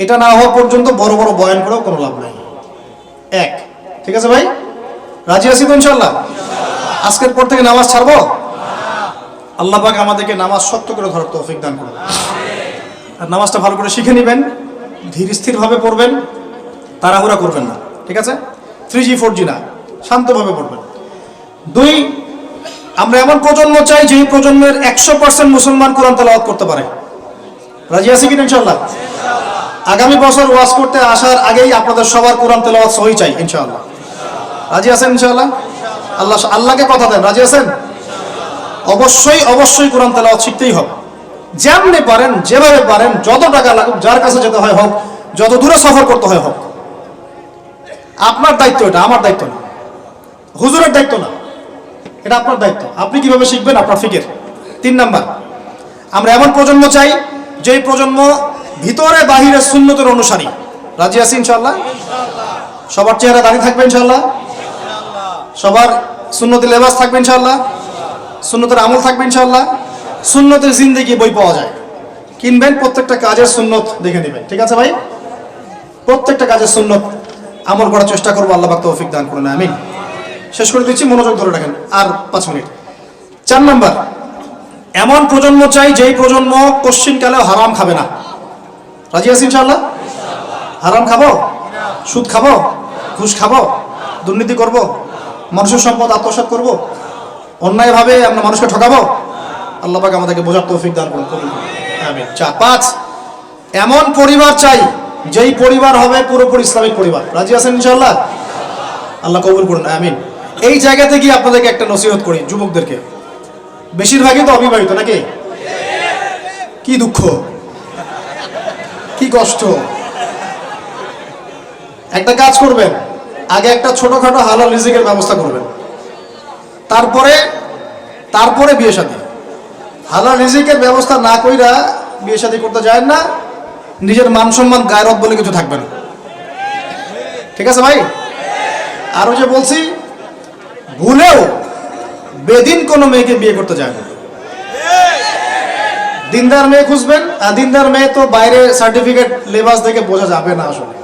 এটা না হওয়া পর্যন্ত বড় বড় বয়ান করেও কোনো লাভ নাই। এক, ঠিক আছে ভাই? রাজি আছি তো ইনশাআল্লাহ? আজকের পর থেকে নামাজ ছাড়বো? আল্লাহ পাক আমাদেরকে নামাজ শক্ত করে ধরার তৌফিক দান করুন। আর নামাজটা ভালো করে শিখে নেবেন, ধীর স্থিরভাবে পড়বেন, তাড়াহুড়া করবেন না, ঠিক আছে? 3G 4G না, শান্তভাবে পড়বেন। দুই, আমরা এমন প্রজন্ম চাই যেই প্রজন্মের 100% মুসলমান কোরআন তেলাওয়াত করতে পারে। রাজি আছি কিনা ইনশাআল্লাহ? আগামী বছর ওয়াজ করতে আসার আগেই আপনাদের সবার কোরআন তেলাওয়াত সহি চাই ইনশাআল্লাহ। রাজি আছেন ইনশাআল্লাহ? আল্লাহকে কথা দেন, রাজি আছেন? অবশ্যই অবশ্যই কোরআন তেলাওয়াত শিখতেই হবে। যেমনি পারেন, যেভাবে পারেন, যত টাকা লাগুক, যার কাছে যেতে হয় হোক, যত দূরে সফর করতে হয় হোক, আপনার দায়িত্ব এটা, আমার দায়িত্ব না, হুজুরের দায়িত্ব না, এটা আপনার দায়িত্ব। আপনি কিভাবে শিখবেন আপনার ফিকির। 3 নাম্বার, আমরা এমন প্রজন্ম চাই যেই প্রজন্ম ভিতরে বাহিরে সুন্নতের অনুসারী। রাজি আছি ইনশাআল্লাহ? সবার চেহারা দাঁড়িয়ে থাকবে ইনশাআল্লাহ? সবার সুন্নতি লেবাস থাকবে ইনশাআল্লাহ? সুন্নতের আমল থাকবে ইনশাআল্লাহ? সুন্নতের জিন্দেগি বই পাওয়া যায়, কিনবেন, প্রত্যেকটা কাজের সুন্নত দেখে নেবেন, ঠিক আছে ভাই? প্রত্যেকটা কাজের সুন্নত আমল করার চেষ্টা করবো, আল্লাহ পাক তৌফিক দান করুন, আমিন। শেষ করে দিচ্ছি, মনোযোগ ধরে রাখেন, আর 5 মিনিট। 4 নাম্বার, এমন প্রজন্ম চাই যেই প্রজন্ম কোশ্চিনকালেও হারাম খাবে না। রাজি আছি ইনশাআল্লাহ? হারাম খাবো? সুদ খাবো? ঘুষ খাবো? দুর্নীতি করব? মানুষের সম্পদ আত্মসাৎ করব? অন্যায়ভাবে আমরা মানুষকে ঠকাবো? আল্লাহ পাক আমাদেরকে বোঝার তৌফিক দান করুন, আমিন। 4, 5, এমন পরিবার চাই যেই পরিবার হবে পুরোপুরি ইসলামিক পরিবার। রাজি আছেন ইনশাআল্লাহ? আল্লাহ কবুল করুন, আমিন। এই জায়গাতে গিয়ে আপনাদেরকে একটা নসিহত করি যুবকদেরকে, বেশিরভাগই তো অবিবাহিত নাকি? কি দুঃখ, কি কষ্ট। একটা কাজ করবেন, আগে একটা ছোটখাটো হালাল রিজিকের ব্যবস্থা করবেন, তারপরে বিয়ে শাদী। হালাল রিজিকের ব্যবস্থা না কইরা বিয়ে শাদী করতে যায় না, নিজের মান সম্মান গায়রত বলে কিছু থাকবে না, ঠিক আছে ভাই? আরো যে বলছি, ভুলেও বেদিন কোনো মেয়েকে বিয়ে করতে যায় না। দিনদার মেয়ে খুঁজবেন, আর দিনদার মেয়ে তো বাইরে সার্টিফিকেট লেবাস দেখে বোঝা যাবে না আসলে।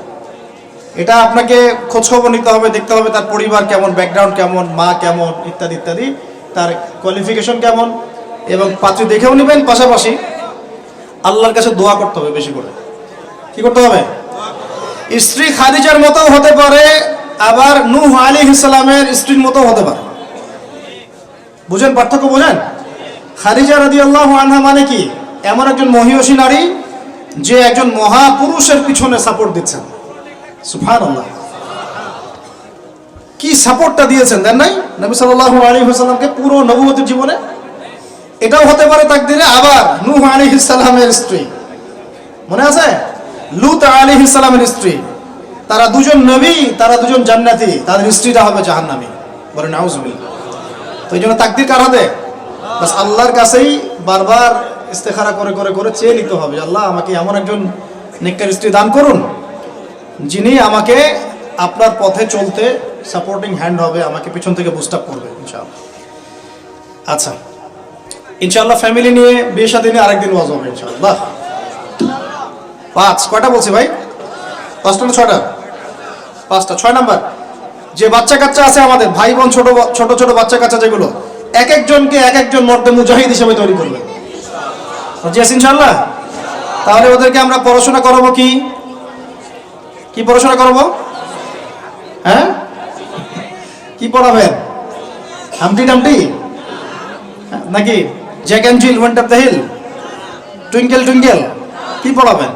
এটা আপনাকে খোঁজখবর নিতে হবে, দেখতে হবে তার পরিবার কেমন, ব্যাকগ্রাউন্ড কেমন, মা কেমন, ইত্যাদি ইত্যাদি, তার কোয়ালিফিকেশন কেমন, এবং পাত্রী দেখেও নেবেন। পাশাপাশি আল্লাহর কাছে দোয়া করতে হবে বেশি করে। কি করতে হবে? স্ত্রী খাদিজার মতো হতে পারে, আবার নূহ আলাইহিস সালামের স্ত্রীর মতো হতে পারে। বুঝেন পার্থক্য? বুঝেন? খাদিজা রাদিয়াল্লাহু আনহা মানে কি? এমন একজন মহিয়সী নারী যে একজন মহাপুরুষের পিছনে সাপোর্ট দিচ্ছেন। সুবহানাল্লাহ, কি সাপোর্টটা দিয়েছেন, দেন নাই? নবী সাল্লাল্লাহু আলাইহি ওয়াসাল্লামকে পুরো নবুয়তের জীবনে এটাও হতে পারে তাকদিরে। আবার নূহ আলাইহিস সালামের স্ত্রী, মনে আছে? লূত আলাইহিস সালামের স্ত্রী, তারা দুজন নবী, তারা দুজন জান্নাতি, তাদের স্ত্রীরা হবে জাহান্নামী। বলেন নাউজুবিল্লাহ। তো এই জন্য তাকদির কার হাতে? বাস আল্লাহর কাছেই বারবার ইস্তেখারা করে করে করে চেয়ে নিতে হবে, আল্লাহ আমাকে এমন একজন নেককার স্ত্রী দান করুন যিনি আমাকে আপনার পথে চলতে সাপোর্টিং হ্যান্ড হবে, আমাকে পিছন থেকে বুস্ট আপ করবে ইনশাআল্লাহ। আচ্ছা, ইনশাআল্লাহ ফ্যামিলি নিয়ে বিয়ে শাদী নিয়ে আরেকদিন ওয়াজ হবে ইনশাআল্লাহ। 5 কয়টা বলছি ভাই? 5টা না 6টা? 5টা। 6 নাম্বার, যে বাচ্চা কাচ্চা আছে আমাদের ভাই বোন, ছোট ছোট ছোট বাচ্চা কাচ্চা যেগুলো, এক একজনকে এক একজন মর্দে মুজাহিদ হিসেবে তৈরি করবে। জি আছে ইনশাআল্লাহ। তাহলে ওদেরকে আমরা পড়াশোনা করাবো কি কি পড়াশোনা করাবো? হ্যাঁ, কি পড়াবেন? হামটি টামটি নাকি Jack and Jill went up the hill, twinkle twinkle, কি পড়াবেন?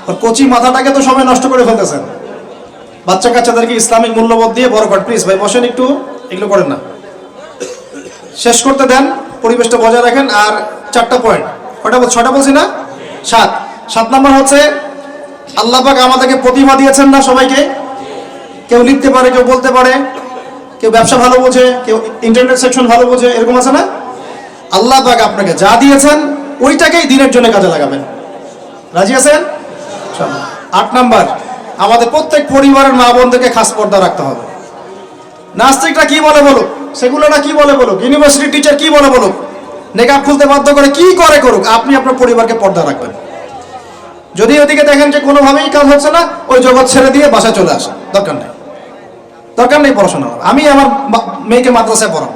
ওর কচি মাথাটাকে তো সবাই নষ্ট করে ফেলতেছেন। বাচ্চা কাচ্চাদেরকে ইসলামিক মূল্যবোধ দিয়ে বড় করেন। প্লিজ ভাই বসেন একটু, এগুলো করেন না, শেষ করতে দেন, পরিবেশটা বজায় রাখেন। আর 4টা পয়েন্ট, কয়টা? 6টা বলছি না? 7 নম্বর হচ্ছে আল্লাহ পাক আমাদেরকে প্রতিভা দিয়েছেন না সবাইকে? কেউ লিখতে পারে, কেউ বলতে পারে, কেউ ব্যবসা ভালো বোঝে, কেউ ইন্টারনেট সেকশন ভালো বোঝে, এরকম আছে না? আল্লাহ পাক আপনাকে যা দিয়েছেন ওইটাকেই দিনের জন্য কাজে লাগাবেন। রাজি আছেন? 8 নাম্বার, আমাদের প্রত্যেক পরিবারের মা বোনদেরকে খাস পর্দা রাখতে হবে। নাস্তিকরা কি বলে বলুক, সেগুলোরা কি বলে বলুক, ইউনিভার্সিটি টিচার কি বলে বলুক, নেকাব খুলতে বাধ্য করে কি করে করুক, আপনি আপনার পরিবারকে পর্দা রাখবেন। যদি ওদিকে দেখেন যে কোনোভাবেই কাজ হচ্ছে না, ওই জগৎ ছেড়ে দিয়ে বাসায় চলে আসে, দরকার নেই, দরকার নেই পড়াশোনা। আমি আমার মেয়েকে মাদ্রাসায় পড়াবো,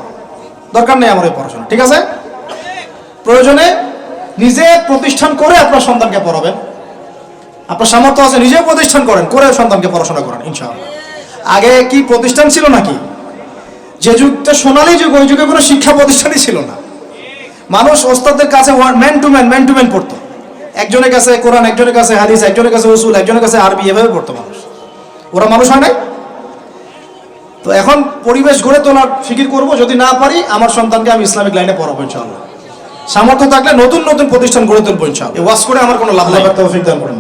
দরকার নেই আমার এই পড়াশোনা, ঠিক আছে? প্রয়োজনে নিজে প্রতিষ্ঠান করে আপনার সন্তানকে পড়াবেন। আপনার সামর্থ্য আছে, নিজে প্রতিষ্ঠান করেন, করে সন্তানকে পড়াশোনা করেন ইনশাআল্লাহ। আগে কি প্রতিষ্ঠান ছিল নাকি? যে যুগটা সোনালী যুগ, ওই যুগে কোনো শিক্ষা প্রতিষ্ঠানই ছিল না। মানুষ ওস্তাদের কাছে ম্যান টু ম্যান পড়তো। একজনের কাছে কোরআন, একজনের কাছে হাদিস, একজনের কাছে উসুল, একজনের কাছে আরবি, এভাবে পড়তো মানুষ। ওরা মানুষ হয় নাই? তো এখন পরিবেশ গড়ে তোলার ফিকির করব, যদি না পারি আমার সন্তানকে আমি ইসলামিক লাইনে পড়াবো ইনশাআল্লাহ। সামর্থ্য থাকলে নতুন নতুন প্রতিষ্ঠান গড়ে তুলবো ইনশাআল্লাহ। ওয়াজ করে আমার কোনো লাভ নাই। তৌফিক দান করেন।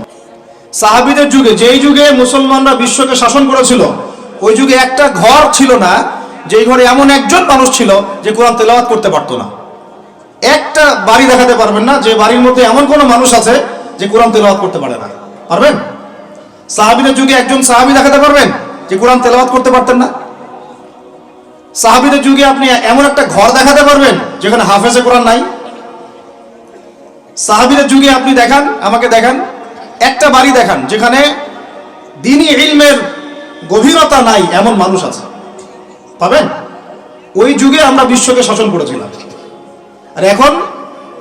সাহাবীদের যুগে, যেই যুগে মুসলমানরা বিশ্বকে শাসন করেছিল, ওই যুগে একটা ঘর ছিল না যেই ঘরে এমন একজন মানুষ ছিল যে কোরআন তেলাওয়াত করতে পারতো না। একটা বাড়ি দেখাতে পারবেন না যে বাড়ির মধ্যে এমন কোনো মানুষ আছে যে কোরআন তেলাওয়াত করতে পারে না। পারবেন? সাহাবীদের যুগে একজন সাহাবী দেখাতে পারবেন যে কোরআন তেলাওয়াত করতে পারতেন না? সাহাবীদের যুগে আপনি এমন একটা ঘর দেখাতে পারবেন যেখানে হাফেজে কোরআন নাই? সাহাবীদের যুগে আপনি দেখান, আমাকে দেখান, একটা বাড়ি দেখান যেখানে দ্বীনি ইলমের গভীরতা নাই এমন মানুষ আছে? পাবেন? ওই যুগে আমরা বিশ্বকে শাসন করেছিলাম। আর এখন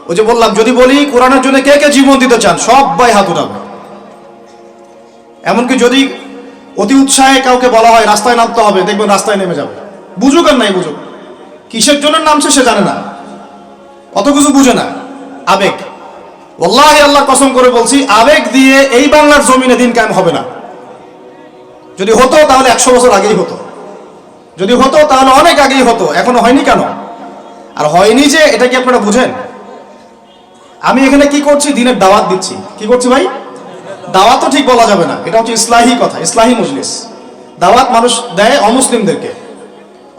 ওই যে বললাম, যদি বলি কোরআনের জন্য কে কে জীবন দিতে চান, সবাই হাত উঠাবে। এমনকি যদি অতি উৎসাহে কাউকে বলা হয় রাস্তায় নামতে হবে, দেখবেন রাস্তায় নেমে যাবে। বুঝুক আর নাই বুঝুক, কিসের জন্য নামছে সে জানে না, অত কিছু বুঝে না, আবেগ। ওয়াল্লাহি আল্লাহ কসম করে বলছি, আবেগ দিয়ে এই বাংলার জমিনে দিন কায়েম হবে না। যদি হতো তাহলে 100 বছর আগেই হতো, যদি হতো তাহলে অনেক আগেই হতো। এখনো হয়নি কেন? আর হয়নি যে এটা কি আপনারা বুঝেন? আমি এখানে কি করছি? দিনের দাওয়াত দিচ্ছি। কি করছি ভাই? দাওয়াত তো ঠিক বলা যাবে না, এটা হচ্ছে ইসলাহি কথা, ইসলাহি মজলিস। দাওয়াত মানুষ দেয় অমুসলিমদেরকে,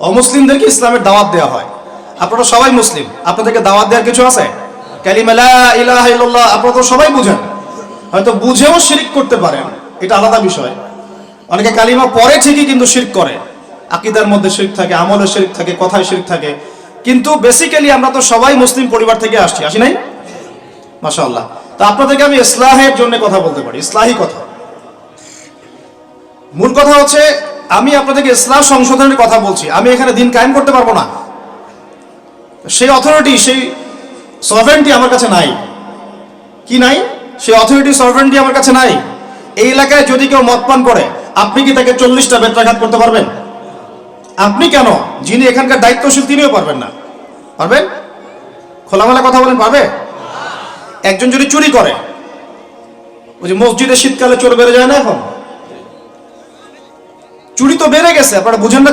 অমুসলিমদেরকে ইসলামের দাওয়াত দেওয়া হয়। আপনারা সবাই মুসলিম, আপনাদেরকে দাওয়াত দেওয়ার কিছু আছে? কালিমা লা ইলাহা ইল্লাল্লাহ আপনারা তো সবাই বুঝেন, হয়তো বুঝেও শিরক করতে পারেন, এটা আলাদা বিষয়। অনেকে কালিমা পড়ে ঠিকই কিন্তু শিরক করে, আকীদার মধ্যে শিরক থাকে, আমলে শিরক থাকে, কথায় শিরক থাকে। কিন্তু বেসিক্যালি আমরা তো সবাই মুসলিম পরিবার থেকে আসি নাই? মাশাআল্লাহ। তো আপনাদেরকে আমি ইসলাহের জন্য কথা বলতে পারি, ইসলাহি কথা। মূল কথা হচ্ছে আমি আপনাদেরকে ইসলাম সংশোধনের কথা বলছি। আমি এখানে দিন কায়েম করতে পারবো না, সেই অথরিটি, সেই সভরেন্টি আমার কাছে নাই। কি নাই? সেই অথরিটি, সভরেন্টি আমার কাছে নাই। এই এলাকায় যদি কেউ মদ পান করে, আপনি কি তাকে 40টা বেত্রাঘাত করতে পারবেন? আপনি কেন, যিনি এখানকার দায়িত্বশীল তিনিও পারবেন না। পারবেন? খোলামেলা কথা বলেন, পারবে? একজন যদি চুরি করে, ওই যে মসজিদে শীতকালে চোর বেড়ে যায় না, এখন চুরি তো বেড়ে গেছে, আপনারা বুঝেন না?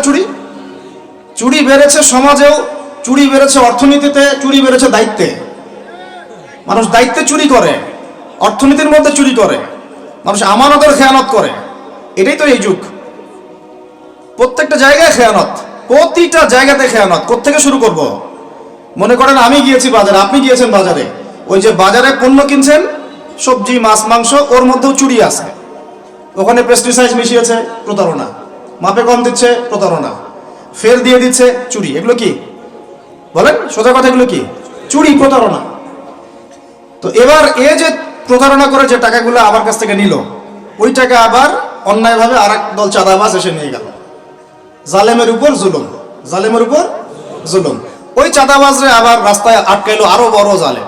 চুরি বেড়েছে, সমাজেও চুরি বেড়েছে অর্থনীতিতে, চুরি বেড়েছে দায়িত্বে। মানুষ দায়িত্বে চুরি করে, অর্থনীতির মধ্যে চুরি করে, মানুষ আমানতের খেয়ানত করে। এটাই তো এই যুগ। প্রত্যেকটা জায়গায় খেয়ানত, প্রতিটা জায়গাতে খেয়ানত। কোত্থেকে শুরু করব? মনে করেন আমি গিয়েছি বাজারে, আপনি গিয়েছেন বাজারে, ওই যে বাজারে পণ্য কিনছেন, সবজি মাছ মাংস, ওর মধ্যেও চুরি আছে। ওখানে পেস্টিসাইড মিশিয়েছে, প্রতারণা। মাপে কম দিচ্ছে, প্রতারণা। ফের দিয়ে দিচ্ছে, চুরি। এগুলো কি বলেন? সোজা কথা, এগুলো কি? চুরি, প্রতারণা। তো এবার এ যে প্রতারণা করে যে টাকাগুলো আমার কাছ থেকে নিল, ওই টাকা আবার অন্যায়ভাবে আর এক দল চাঁদাবাজ এসে নিয়ে গেল। জালেমের উপর জুলুম, জালেমের উপর জুলুম। ওই চাঁদাবাজরে আবার রাস্তায় আটকাইলো আরো বড় জালেম।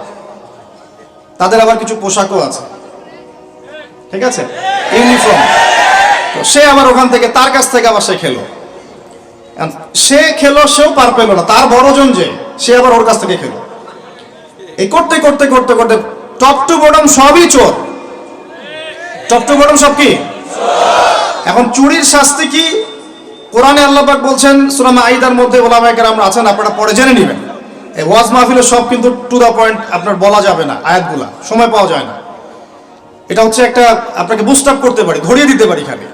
তাদের আবার কিছু পোশাকও আছে, ঠিক আছে, ইউনিফর্ম। তো সে আবার ওখান থেকে, তার কাছ থেকে আবার সে খেলো। সে খেলো, সেও পার পেলো না। তার বড়জন যে, সে আবার ওর কাছ থেকে খেলো। এই করতে করতে করতে করতে টপ টু বটম সবই চোর। টপ টু বটম সব কি? এখন চুরির শাস্তি কি? কোরআনে আল্লাহ পাক বলছেন সূরা মাঈদার মধ্যে, ওলামায়ে কেরাম আছেন, আপনারা পরে জেনে নেবেন। এই ওয়াজ মাহফিলে সব কিন্তু টু দা পয়েন্ট আপনার বলা যাবে না, আয়াতগুলা সময় পাওয়া যায় না। এটা হচ্ছে একটা আপনাকে বুস্ট আপ করতে পারি, ধরিয়ে দিতে পারি খালি।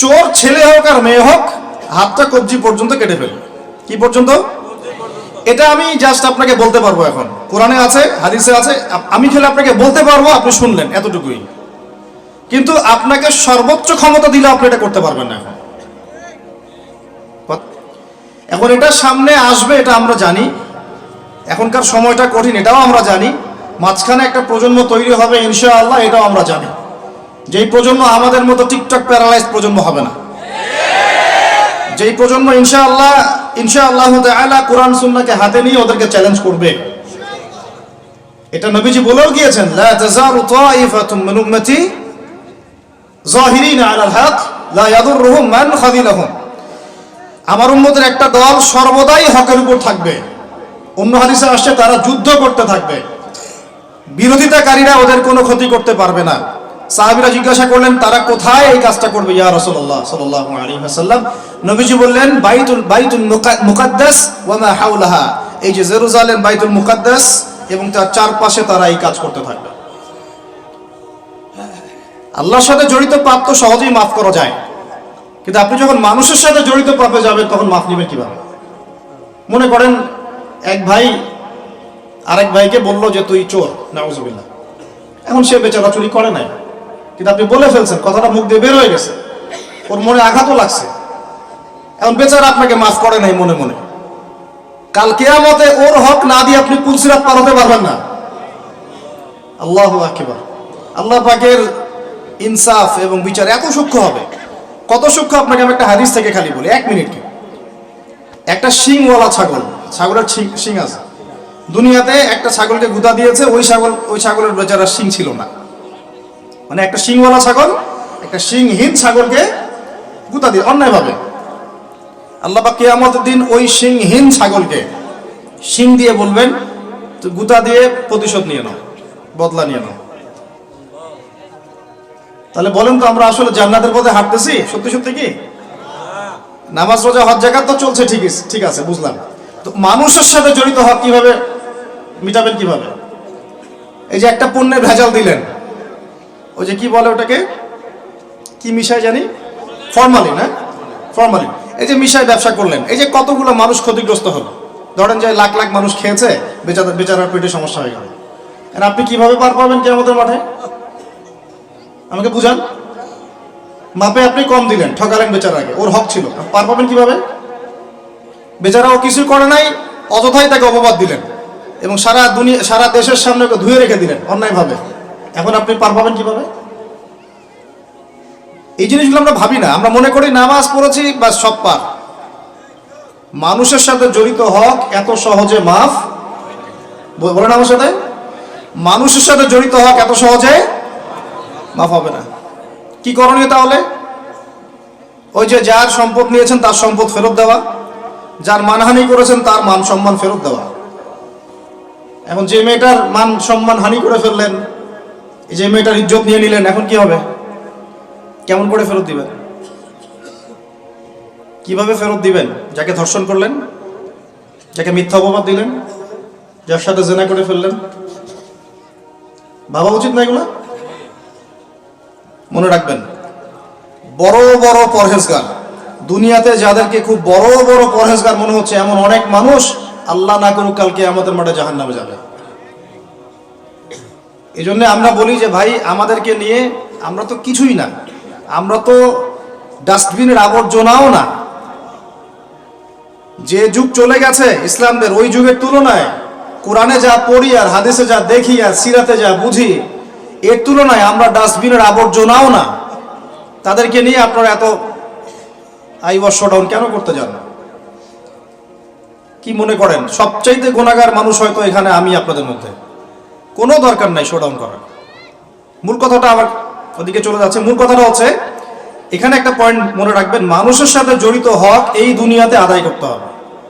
চোর ছেলে হোক আর মেয়ে হোক, হাতটা কবজি পর্যন্ত কেটে ফেলবে। কি পর্যন্ত? এটা আমি জাস্ট আপনাকে বলতে পারবো। এখন কোরআনে আছে, হাদিসে আছে, আমি খেলে আপনাকে বলতে পারবো, আপনি শুনলেন, এতটুকুই। কিন্তু আপনাকে সর্বোচ্চ ক্ষমতা দিলে আপনি এটা করতে পারবেন না। এখন এটা সামনে আসবে, এটা আমরা জানি। এখনকার সময়টা কঠিন, এটাও আমরা জানি। মাঝখানে একটা প্রজন্ম তৈরি হবে ইনশাআল্লাহ, এটাও আমরা জানি। যেই প্রজন্ম আমাদের মতো টিকটক প্যারালাইজ প্রজন্ম হবে না। যেই প্রজন্ম ইনশাআল্লাহ তাআলা কোরআন সুন্নাহকে হাতে নিয়ে ওদেরকে চ্যালেঞ্জ করবে। এটা নবীজি বলেও গিয়েছেন, লা তাযালু তাইফাতুম মিন উম্মতি যাহিরিনা আলাল হক লা ইয়াদুররুহুম মান খাযিলাহুম। আমার উম্মতের একটা দল সর্বদাই হকের উপর থাকবে। অন্য হাদিসে আসছে তারা যুদ্ধ করতে থাকবে, বিরোধিতাকারীরা ওদের কোনো ক্ষতি করতে পারবে না। সাহাবীরা জিজ্ঞাসা করলেন, তারা কোথায় এই কাজটা করবে ইয়া রাসূলুল্লাহ সাল্লাল্লাহু আলাইহি ওয়াসাল্লাম? নবীজি বললেন, বাইতুল মুকাদ্দাস ওয়া মা হাওলাহা। এই যে জেরুজালেম, বাইতুল মুকাদ্দাস এবং তার চারপাশে তারা এই কাজ করতে থাকবে। আল্লাহর সাথে জড়িত পাপ তো সহজেই মাফ করা যায়, কিন্তু আপনি যখন মানুষের সাথে জড়িত পাপে যাবেন তখন মাফ নেবেন কিভাবে? মনে করেন এক ভাই আরেক ভাইকে বলল যে তুই চোর, নাউজুবিল্লাহ। এখন সে বেচারা চুরি করে নাই, কিন্তু আপনি বলে ফেলছেন, কথাটা মুখ দিয়ে বের হয়ে গেছে, ওর মনে আঘাতও লাগছে। এখন বেচারা আপনাকে মাফ করে নাই মনে মনে। কাল কিয়ামতে ওর হক না দিয়ে আপনি পুলসিরাত পার হতে পারবেন না। আল্লাহু আকবার। আল্লাহ পাকের ইনসাফ এবং বিচার এত সূক্ষ্ম হবে। কত সূক্ষ্ম আপনাকে আমি একটা হাদিস থেকে খালি বলি, 1 মিনিট। একটা শিংওয়ালা ছাগল, ছাগলের শিং আছে। দুনিয়াতে একটা ছাগলকে গুঁতা দিয়েছে, ওই ছাগলের বেচারা শিং ছিল না। মানে একটা শিংওয়ালা ছাগল একটা শিংহীন ছাগলকে গুঁতা দিয়ে অন্যায়ভাবে। আল্লাহ পাক কিয়ামতের দিন ওই শিংহীন ছাগলকে শিং দিয়ে বলবেন, তো গুঁতা দিয়ে প্রতিশোধ নিয়ে নাও, বদলা নিয়ে নাও। তাহলে বলেন তো, আমরা আসলে জান্নাতের পথে হাঁটতেছি সত্যি সত্যি কি? নামাজ রোজা হজ যাকাত তো চলছে, ঠিক আছে, বুঝলাম। তো মানুষের সাথে জড়িত হক কিভাবে মিটাবেন? কিভাবে? এই যে একটা পণ্যের ভেজাল দিলেন, ওই যে কি বলে ওটাকে, কি মিশাই জানি, ফরমালিন। হ্যাঁ, ফরমালিন। এই যে মিশাই ব্যবসা করলেন, এই যে কতগুলো মানুষ ক্ষতিগ্রস্ত হলো। ধরেন যে লাখ লাখ মানুষ খেয়েছে, বেচারার পেটে সমস্যা হয়ে গেল। আপনি কিভাবে পার পাবেন কিয়ামতের মাঠে? আমাকে বুঝান। মাপে আপনি কম দিলেন, ঠকালেন বেচারাকে, ওর হক ছিল, পার পাবেন কিভাবে? বেচারা ও কিছু করে নাই, অযথাই তাকে অপবাদ দিলেন এবং সারা দেশের সামনে ওকে ধুয়ে রেখে দিলেন অন্যায়ভাবে। এখন আপনি পার পাবেন কিভাবে? এই জিনিসগুলো আমরা ভাবি না। আমরা মনে করি নামাজ পড়েছি বা সব পার। মানুষের সাথে জড়িত হক এত সহজে মাফ, বলেন আমার সাথে, মানুষের সাথে জড়িত হক এত সহজে মাফ হবে না। কি করণীয় তাহলে? ওই যে যার সম্পদ নিয়েছেন তার সম্পদ ফেরত দেওয়া, যার মানহানি করেছেন তার মান সম্মান ফেরত দেওয়া। এখন যে মেয়েটার মান সম্মান হানি করে ফেললেন, যে মেয়েটার ইজ্জত নিয়ে নিলেন, এখন কি হবে? কেমন করে ফেরত দিবেন? কিভাবে ফেরত দিবেন? যাকে ধর্ষণ করলেন, যাকে মিথ্যা অপবাদ দিলেন, যার সাথে জেনা করে ফেললেন, ভাবা উচিত না এগুলো? মনে রাখবেন, বড় বড় পরহেজগার, দুনিয়াতে যাদেরকে খুব বড় বড় পরহেজগার মনে হচ্ছে, এমন অনেক মানুষ আল্লাহ না করুক কালকে আমাদের মাঠে জাহান্নামে যাবে। এই জন্য আমরা বলি যে ভাই, আমাদেরকে নিয়ে আমরা তো কিছুই না, আমরা তো ডাস্টবিনের আবর্জনাও না। যে যুগ চলে গেছে ইসলামদের, ওই যুগের তুলনায় কোরআনে যা পড়ি আর হাদিসে যা দেখি আর সিরাতে যা বুঝি, এর তুলনায় আমরা ডাস্টবিনের আবর্জনাও না। তাদেরকে নিয়ে আপনারা এত আইওয়াশ শোডাউন কেন করতে যান? কি মনে করেন সবচাইতে গুনাহগার মানুষ হয়তো এখানে আমি আপনাদের মধ্যে? কোনো দরকার নাই শোডাউন করার। মূল কথাটা আবার ওদিকে চলে যাচ্ছে। মূল কথাটা হচ্ছে, এখানে একটা পয়েন্ট মনে রাখবেন, মানুষের সাথে জড়িত হক এই দুনিয়াতে আদায় করতে হবে।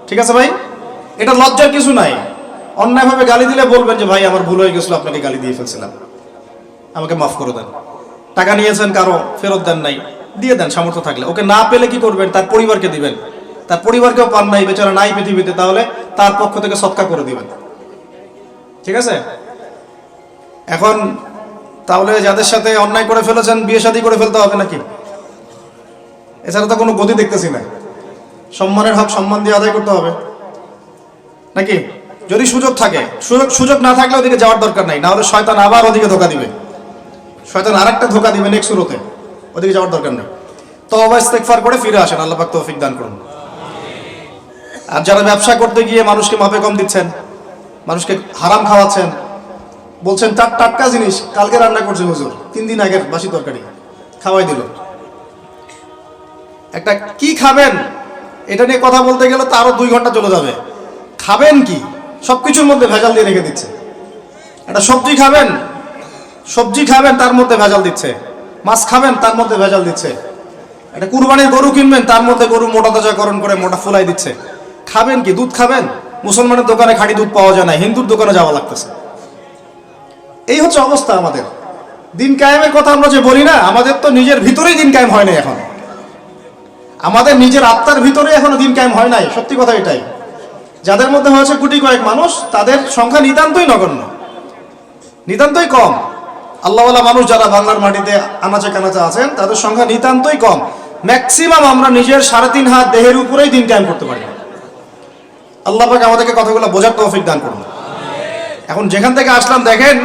ঠিক আছে ভাই? এটা লজ্জার কিছু নাই। অন্যায়ভাবে গালি দিলে বলবেন যে ভাই আমার ভুল হয়ে গেছিল, আপনাকে গালি দিয়ে ফেলছিলাম, আমাকে মাফ করে দেন। টাকা নিয়েছেন কারো, ফেরত দেন নাই, দিয়ে দেন সামর্থ্য থাকলে। ওকে না পেলে কি করবেন? তার পরিবারকে দিবেন। তার পরিবারকেও পান নাই, বেচারা নাই পৃথিবীতে, তাহলে তার পক্ষ থেকে সদকা করে দিবেন। ঠিক আছে? এখন তাহলে যাদের সাথে অন্যায় করে ফেলেছেন বিয়ে শাদী করে ফেলতে হবে নাকি? এছাড়া তো কোনো গতি দেখতেছি না। সম্মানের হক সম্মান দিয়ে আদায় করতে হবে নাকি? যদি সুযোগ থাকে, সুযোগ না থাকলে ওদিকে যাওয়ার দরকার নাই, না হলে শয়তান আবার ওদিকে ধোকা দিবে। শয়তান আরেকটা ধোকা দিবে নেক্সট শুরুতে, ওদিকে যাওয়ার দরকার নেই। তওবা ইস্তেগফার করে ফিরে আসেন, আল্লাহ পাক তৌফিক দান করুন। আর যারা ব্যবসা করতে গিয়ে মানুষকে মাপে কম দিচ্ছেন, মানুষকে হারাম খাওয়াচ্ছেন, বলছেন টাটকা জিনিস কালকে রান্না করছে হুজুর, 3 দিন আগের বাসি তরকারি খাওয়াই দিল, একটা কি খাবেন এটা নিয়ে কথা বলতে গেলে তো আরো 2 ঘন্টা চলে যাবে। খাবেন কি? সবকিছুর মধ্যে ভেজাল দিয়ে রেখে দিচ্ছে। একটা সবজি খাবেন তার মধ্যে ভেজাল দিচ্ছে, মাছ খাবেন তার মধ্যে ভেজাল দিচ্ছে, একটা কুরবানির গরু কিনবেন তার মধ্যে গরু মোটা তাজাকরণ করে মোটা ফুলাই দিচ্ছে। খাবেন কি? দুধ খাবেন? মুসলমানের দোকানে খাঁটি দুধ পাওয়া যায় না, হিন্দুর দোকানে যাওয়া লাগতেছে। এই হচ্ছে অবস্থা আমাদের। দিন কায়েমের কথা আমরা যে বলি না, আমাদের তো নিজের ভিতরেই দিন কায়েম হয় নাই। এখন আমাদের নিজের আত্মার ভিতরে এখনো দিন কায়েম হয় নাই। সত্যি কথা এটাই। যাদের মধ্যে হয়েছে কোটি কয়েক মানুষ, তাদের সংখ্যা নিতান্তই নগণ্য, নিতান্তই কম। আল্লাহওয়ালা মানুষ যারা বাংলার মাটিতে আনাচে কানাচে আছেন, তাদের সংখ্যা নিতান্তই কম। ম্যাক্সিমাম আমরা নিজের 3.5 হাত দেহের উপরেই দিন কায়েম করতে পারি। আল্লাহ পাক আমাদেরকে কথাগুলো বোঝার তৌফিক দান করুন। এখন যেখান থেকে আসলাম দেখেন,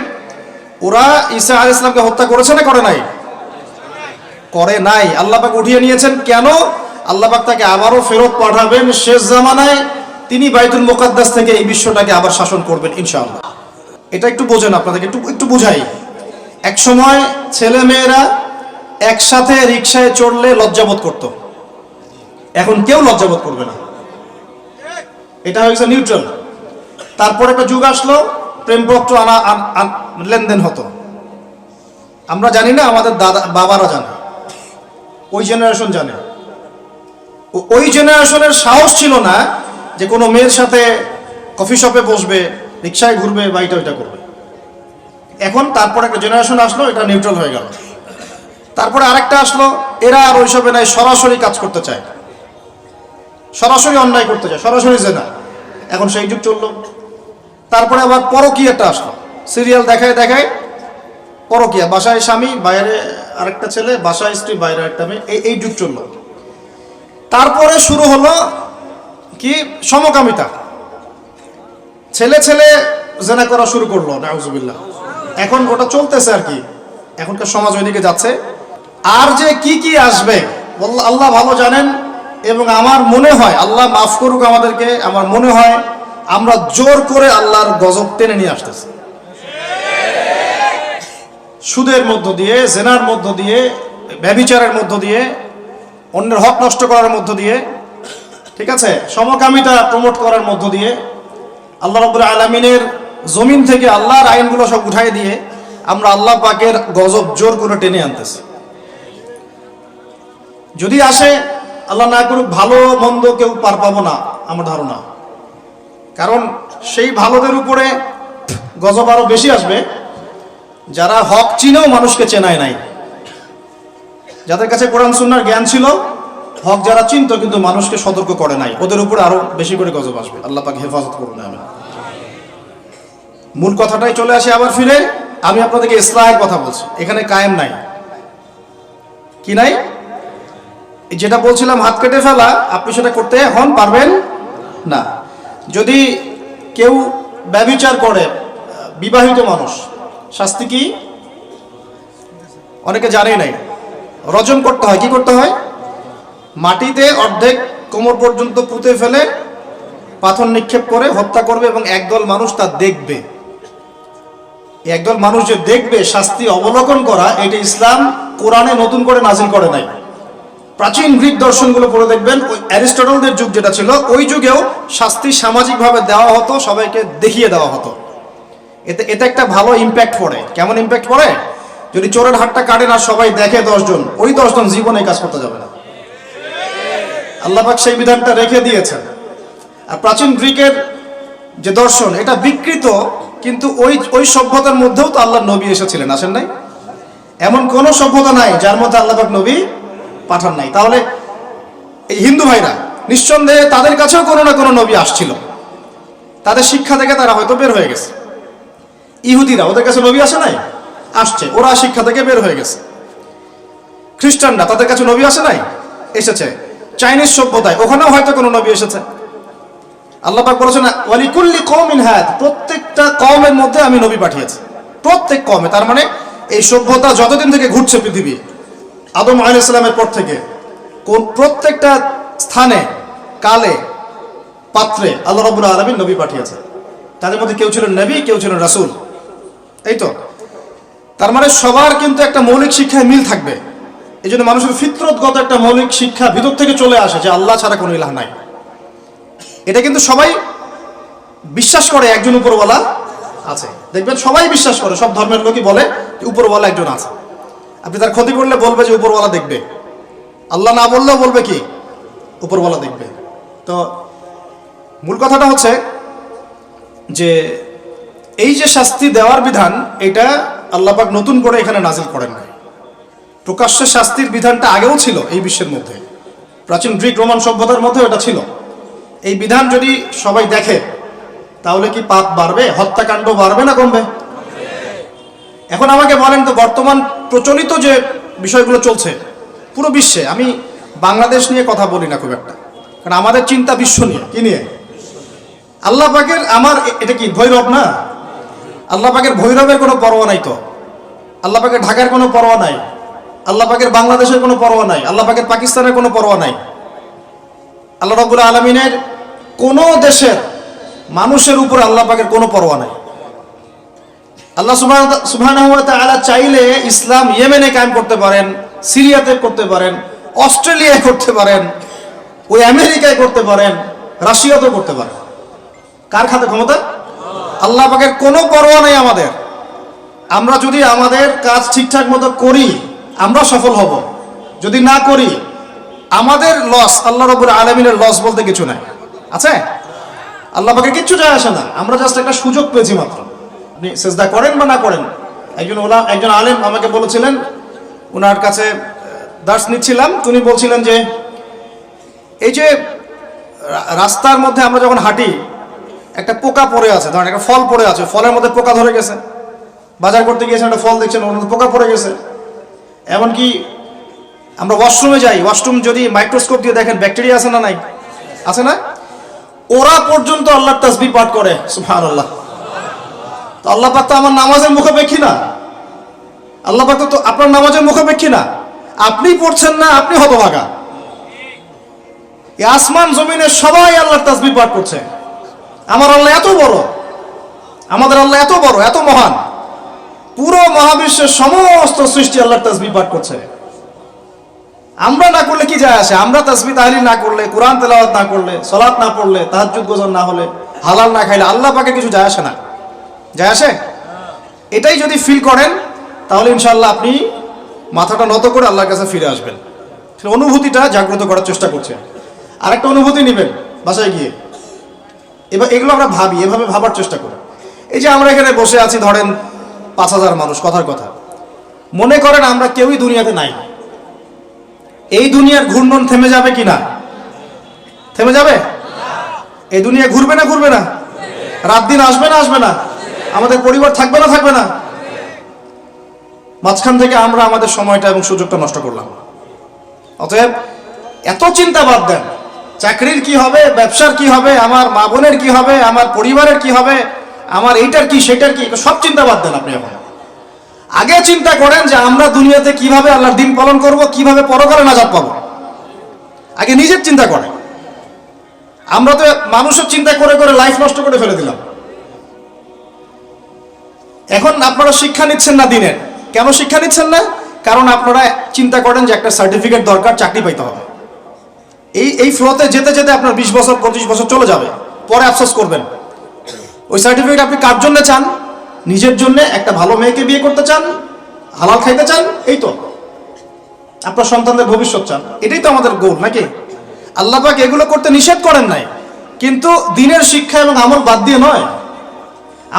ওরা ঈসা আলাইহিস সালামকে হত্যা করেছে না করে নাই? করে নাই। আল্লাহ পাক উঠিয়ে নিয়েছেন। কেন? আল্লাহ পাক তাকে আবারও ফেরত পাঠাবেন শেষ জামানায়। তিনি বাইতুল মুকাদ্দাস থেকে এই বিশ্বটাকে আবার শাসন করবেন ইনশাআল্লাহ। এটা একটু বোঝেন, আপনাদেরকে একটু বুঝাই। এক সময় ছেলে মেয়েরা একসাথে রিকশায় চড়লে লজ্জাবোধ করত, এখন কেউ লজ্জাবোধ করবে না। এটা হয়েছে নিউট্রাল। তারপর একটা যুগ আসলো, প্রেমপত্র লেনদেন হতো। আমরা জানি না, আমাদের দাদা বাবারা জানে, ওই জেনারেশন জানে। ওই জেনারেশনের সাহস ছিল না যে কোনো মেয়ের সাথে কফি শপে বসবে, রিক্সায় ঘুরবে বা এটা করবে। এখন তারপর একটা জেনারেশন আসলো, এটা নিউট্রাল হয়ে গেল। তারপরে আরেকটা আসলো, এরা আর ওইসবে নাই, সরাসরি কাজ করতে চায়, সরাসরি অন্যায় করতে চায়, সরাসরি জেনা। এখন সেই যুগ চললো। তারপরে আবার পরকীয়াটা আসলো, সিরিয়াল দেখায় পরকীয়া, বাসায় স্বামী বাইরে আরেকটা ছেলে, বাসায় স্ত্রী বাইরে একটা মেয়ে, এই যুগ চললো। তারপরে শুরু হলো কি? সমকামিতা। ছেলে জেনা করা শুরু করলো, নাউজুবিল্লাহ। এখন ওটা চলতেছে আর কি, এখনকার সমাজ ওইদিকে যাচ্ছে। আর যে কি আসবে আল্লাহ ভালো জানেন। এবং আমার মনে হয়, আল্লাহ মাফ করুক আমাদেরকে, আমার মনে হয় আমরা জোর করে আল্লাহর গজব টেনে নিয়ে আসতেছি। সুদের মধ্য দিয়ে, জেনার মধ্য দিয়ে, ব্যভিচারের মধ্য দিয়ে, অন্যের হক নষ্ট করার মধ্য দিয়ে, ঠিক আছে, সমকামিতা প্রমোট করার মধ্য দিয়ে, আল্লাহ রাব্বুল আলামিনের জমিন থেকে আল্লাহর আইনগুলো সব উঠাই দিয়ে আমরা আল্লাহ পাকের গজব জোর করে টেনে আনতেছি। যদি আসে, আল্লাহ না করুক, ভালো মন্দ কেউ পার পাবো না আমার ধারণা। কারণ সেই ভালোদের উপরে গজব আরো বেশি আসবে যারা হক চিনেও মানুষকে চেনায় নাই, যাদের কাছে কোরআন সুন্নাহর জ্ঞান ছিল হক যারা চিনত কিন্তু মানুষকে সতর্ক করে নাই, ওদের উপরে আরো বেশি করে গজব আসবে। আল্লাহ পাক হেফাজত করুন। আমি মূল কথাটাই চলে আসি আবার ফিরে। আমি আপনাদেরকে ইসলাহের কথা বলছি, এখানে কায়েম নাই। কি নাই? যেটা বলছিলাম হাত কেটে ফেলা, আপনি সেটা করতে এখন পারবেন না। যদি কেউ ব্যভিচার করে, বিবাহিত মানুষ, শাস্তি কি? অনেকে জানেই নাই। রজম করতে হয়। কি করতে হয়? মাটিতে অর্ধেক কোমর পর্যন্ত পুঁতে ফেলে পাথর নিক্ষেপ করে হত্যা করবে, এবং একদল মানুষ তা দেখবে। একদল মানুষ যে দেখবে, শাস্তি অবলোকন করা, এটা ইসলাম কোরআনে নতুন করে নাজিল করে নাই। প্রাচীন গ্রিক দর্শনগুলো পড়ে দেখবেন, ওই অ্যারিস্টটলদের যুগ যেটা ছিল, ওই যুগেও শাস্তি সামাজিকভাবে দেওয়া হতো, সবাইকে দেখিয়ে দেওয়া হতো। এতে একটা ভালো ইম্প্যাক্ট পড়ে। কেমন ইম্প্যাক্ট পড়ে? যদি চোরের হাতটা কাটেন আর সবাই দেখে 10 জন, ওই 10 জন জীবনে কাজ করতে যাবে না। আল্লাহ পাক সেই বিধানটা রেখে দিয়েছেন। আর প্রাচীন গ্রিকের যে দর্শন, এটা বিকৃত, কিন্তু ওই সভ্যতার মধ্যেও তো আল্লাহর নবী এসেছিলেন, আসেন নাই? এমন কোন সভ্যতা নাই যার মধ্যে আল্লাহ পাক নবী পাঠান নাই। তাহলে এই হিন্দু ভাইরা নিঃসন্দেহে তাদের কাছেও কোনো না কোনো নবী আসছিল, তাদের শিক্ষা থেকে তারা হয়তো বের হয়ে গেছে। ইহুদিরা, ওদের কাছে নবী আসে নাই? আসছে, ওরা শিক্ষা থেকে বের হয়ে গেছে। খ্রিস্টানরা, তাদের কাছে নবী আসে নাই? এসেছে। চাইনিজ সভ্যতায়, ওখানেও হয়তো কোনো নবী এসেছে। আল্লাহ পাক বলেছেন ওয়ালিকুল্লি কওমিন হাদ, প্রত্যেকটা কওমের মধ্যে আমি নবী পাঠিয়েছি। প্রত্যেক কওমে, তার মানে এই সভ্যতা যতদিন থেকে ঘুরছে পৃথিবী, আদম আলাইহিস সালামের পর থেকে, কোন প্রত্যেকটা স্থানে, কালে, পাত্রে আল্লাহ রাব্বুল আলামিন নবী পাঠিয়েছে। তাদের মধ্যে কেউ ছিলেন নবী, কেউ ছিলেন রাসূল। এই তো, তার মানে সবার কিন্তু একটা মৌলিক শিক্ষায় মিল থাকবে। এই জন্য মানুষের ফিতরতগত একটা মৌলিক শিক্ষা ভিতর থেকে চলে আসে যে আল্লাহ ছাড়া কোনো ইলাহ নাই। এটা কিন্তু সবাই বিশ্বাস করে একজন উপরওয়ালা আছে। দেখবেন সবাই বিশ্বাস করে, সব ধর্মের লোকই বলে যে উপরওয়ালা একজন আছে। আপনি তার ক্ষতি করলে বলবে যে উপরওয়ালা দেখবে, আল্লাহ না বললেও বলবে কি উপরওয়ালা দেখবে। তো মূল কথাটা হচ্ছে যে এই যে শাস্তি দেওয়ার বিধান, এটা আল্লাহ পাক নতুন করে এখানে নাজিল করেন নাই। প্রকাশ্যে শাস্তির বিধানটা আগেও ছিল এই বিশ্বের মধ্যে, প্রাচীন গ্রিক রোমান সভ্যতার মধ্যে এটা ছিল। এই বিধান যদি সবাই দেখে, তাহলে কি পাপ বাড়বে? হত্যাকাণ্ড বাড়বে না কমবে? এখন আমাকে বলেন তো, বর্তমান প্রচলিত যে বিষয়গুলো চলছে পুরো বিশ্বে, আমি বাংলাদেশ নিয়ে কথা বলি না খুব একটা, কারণ আমাদের চিন্তা বিশ্ব নিয়ে। কি নিয়ে? আল্লাহ পাকের, আমার এটা কি ভৈরব না? আল্লাহ পাকের ভৈরবের কোনো পরোয়া নাই তো। আল্লাহ পাকের ঢাকার কোনো পরোয়া নাই, আল্লাহ পাকের বাংলাদেশের কোনো পরোয়া নাই, আল্লাহ পাকের পাকিস্তানের কোনো পরোয়া নাই। আল্লাহ রাব্বুল আলামিনের কোনো দেশের মানুষের উপর আল্লাহ পাকের কোনো পরোয়া নাই। আল্লাহ সুবহানাহু ওয়া তাআলা চাইলে ইসলাম ইয়েমেনে কায়েম করতে পারেন, সিরিয়াতে করতে পারেন, অস্ট্রেলিয়ায় করতে পারেন, ওই আমেরিকায় করতে পারেন, রাশিয়াতেও করতে পারেন। কার খাতে ক্ষমতা? আল্লাহ পাকের কোনো পরোয়া নেই আমাদের। আমরা যদি আমাদের কাজ ঠিকঠাক মতো করি, আমরা সফল হব। যদি না করি, আমাদের লস, আল্লাহ রাব্বুল আলামিনের লস বলতে কিছু নাই। আছে? আল্লাহ পাকের কিচ্ছু যায় আসে না, আমরা জাস্ট একটা সুযোগ পেয়েছি মাত্র। আপনি সেজদা করেন বা না করেন। একজন আলেম আমাকে বলেছিলেন, ওনার কাছে দার্স নিচ্ছিলাম, তিনি বলছিলেন যে এই যে রাস্তার মধ্যে আমরা যখন হাঁটি, একটা পোকা পড়ে আছে, ধরেন একটা ফল পড়ে আছে, ফলের মধ্যে পোকা ধরে গেছে। বাজার করতে গিয়েছেন, একটা ফল দেখছেন, ওর মধ্যে পোকা পড়ে গেছে। এমনকি আমরা ওয়াশরুমে যাই, ওয়াশরুম যদি মাইক্রোস্কোপ দিয়ে দেখেন ব্যাকটেরিয়া আছে না নাই? আছে না? ওরা পর্যন্ত আল্লাহর তাসবিহ পাঠ করে, সুবহানাল্লাহ। তো আল্লাহ পাক তো আমার নামাজের মুখাপেক্ষী না, আল্লাহ পাক তো আপনার নামাজের মুখাপেক্ষী না। আপনি পড়ছেন না, আপনি হতভাগা। এই আসমান জমিনের সবাই আল্লাহর তাসবিহ পাঠ করছে। আমার আল্লাহ এত বড়, আমাদের আল্লাহ এত বড়, এত মহান, পুরো মহাবিশ্বের সমস্ত সৃষ্টি আল্লাহর তাসবিহ পাঠ করছে। আমরা না করলে কি যায় আসে? আমরা তাসবিহ তাহলিল না করলে, কোরআন তেলাওয়াত না করলে, সালাত না পড়লে, তাহাজ্জুদ গোজার না হলে, হালাল না খাইলে আল্লাহ পাকে কিছু যায় আসে না? যায় আসে? এটাই যদি ফিল করেন, তাহলে ইনশাআল্লাহ আপনি মাথাটা নত করে আল্লাহর কাছে ফিরে আসবেন। অনুভূতিটা জাগ্রত করার চেষ্টা করছেন। আরেকটা অনুভূতি নেবেন বাসায় গিয়ে। এবার এগুলো আমরা ভাবি, এভাবে ভাবার চেষ্টা করি। এই যে আমরা এখানে বসে আছি, ধরেন 5000 মানুষ, কথার কথা, মনে করেন আমরা কেউই দুনিয়াতে নাই। এই দুনিয়ার ঘূর্ণন থেমে যাবে কিনা? থেমে যাবে? এই দুনিয়া ঘুরবে না ঘুরবে না? রাত দিন আসবে না আসবে না? আমাদের পরিবার থাকবে না থাকবে না? মাঝখান থেকে আমরা আমাদের সময়টা এবং সুযোগটা নষ্ট করলাম। অতএব এত চিন্তা বাদ দেন, চাকরির কি হবে, ব্যবসার কি হবে, আমার মা বোনের কি হবে, আমার পরিবারের কি হবে, আমার এইটার কি সেটার কি, সব চিন্তা বাদ দেন আপনি। এখন আগে চিন্তা করেন যে আমরা দুনিয়াতে কিভাবে আল্লাহর দিন পালন করব, কিভাবে পরকালে নাজাত পাবো। আগে নিজের চিন্তা করেন। আমরা তো মানুষের চিন্তা করে করে লাইফ নষ্ট করে ফেলে দিলাম। এখন আপনারা শিক্ষা নিচ্ছেন না দিনের। কেন শিক্ষা নিচ্ছেন না? কারণ আপনারা চিন্তা করেন যে একটা সার্টিফিকেট দরকার, চাকরি পাইতে হবে। এই ফ্লোতে যেতে যেতে আপনার 20 বছর 25 বছর চলে যাবে, পরে আফসোস করবেন। ওই সার্টিফিকেট আপনি কার জন্য চান? নিজের জন্য, একটা ভালো মেয়েকে বিয়ে করতে চান, হালাল খাইতে চান, এই তো আপনার সন্তানদের ভবিষ্যৎ চান। এটাই তো আমাদের গোল নাকি? আল্লাহ পাক এগুলো করতে নিষেধ করেন নাই, কিন্তু দিনের শিক্ষা এবং আমল বাদ দিয়ে নয়।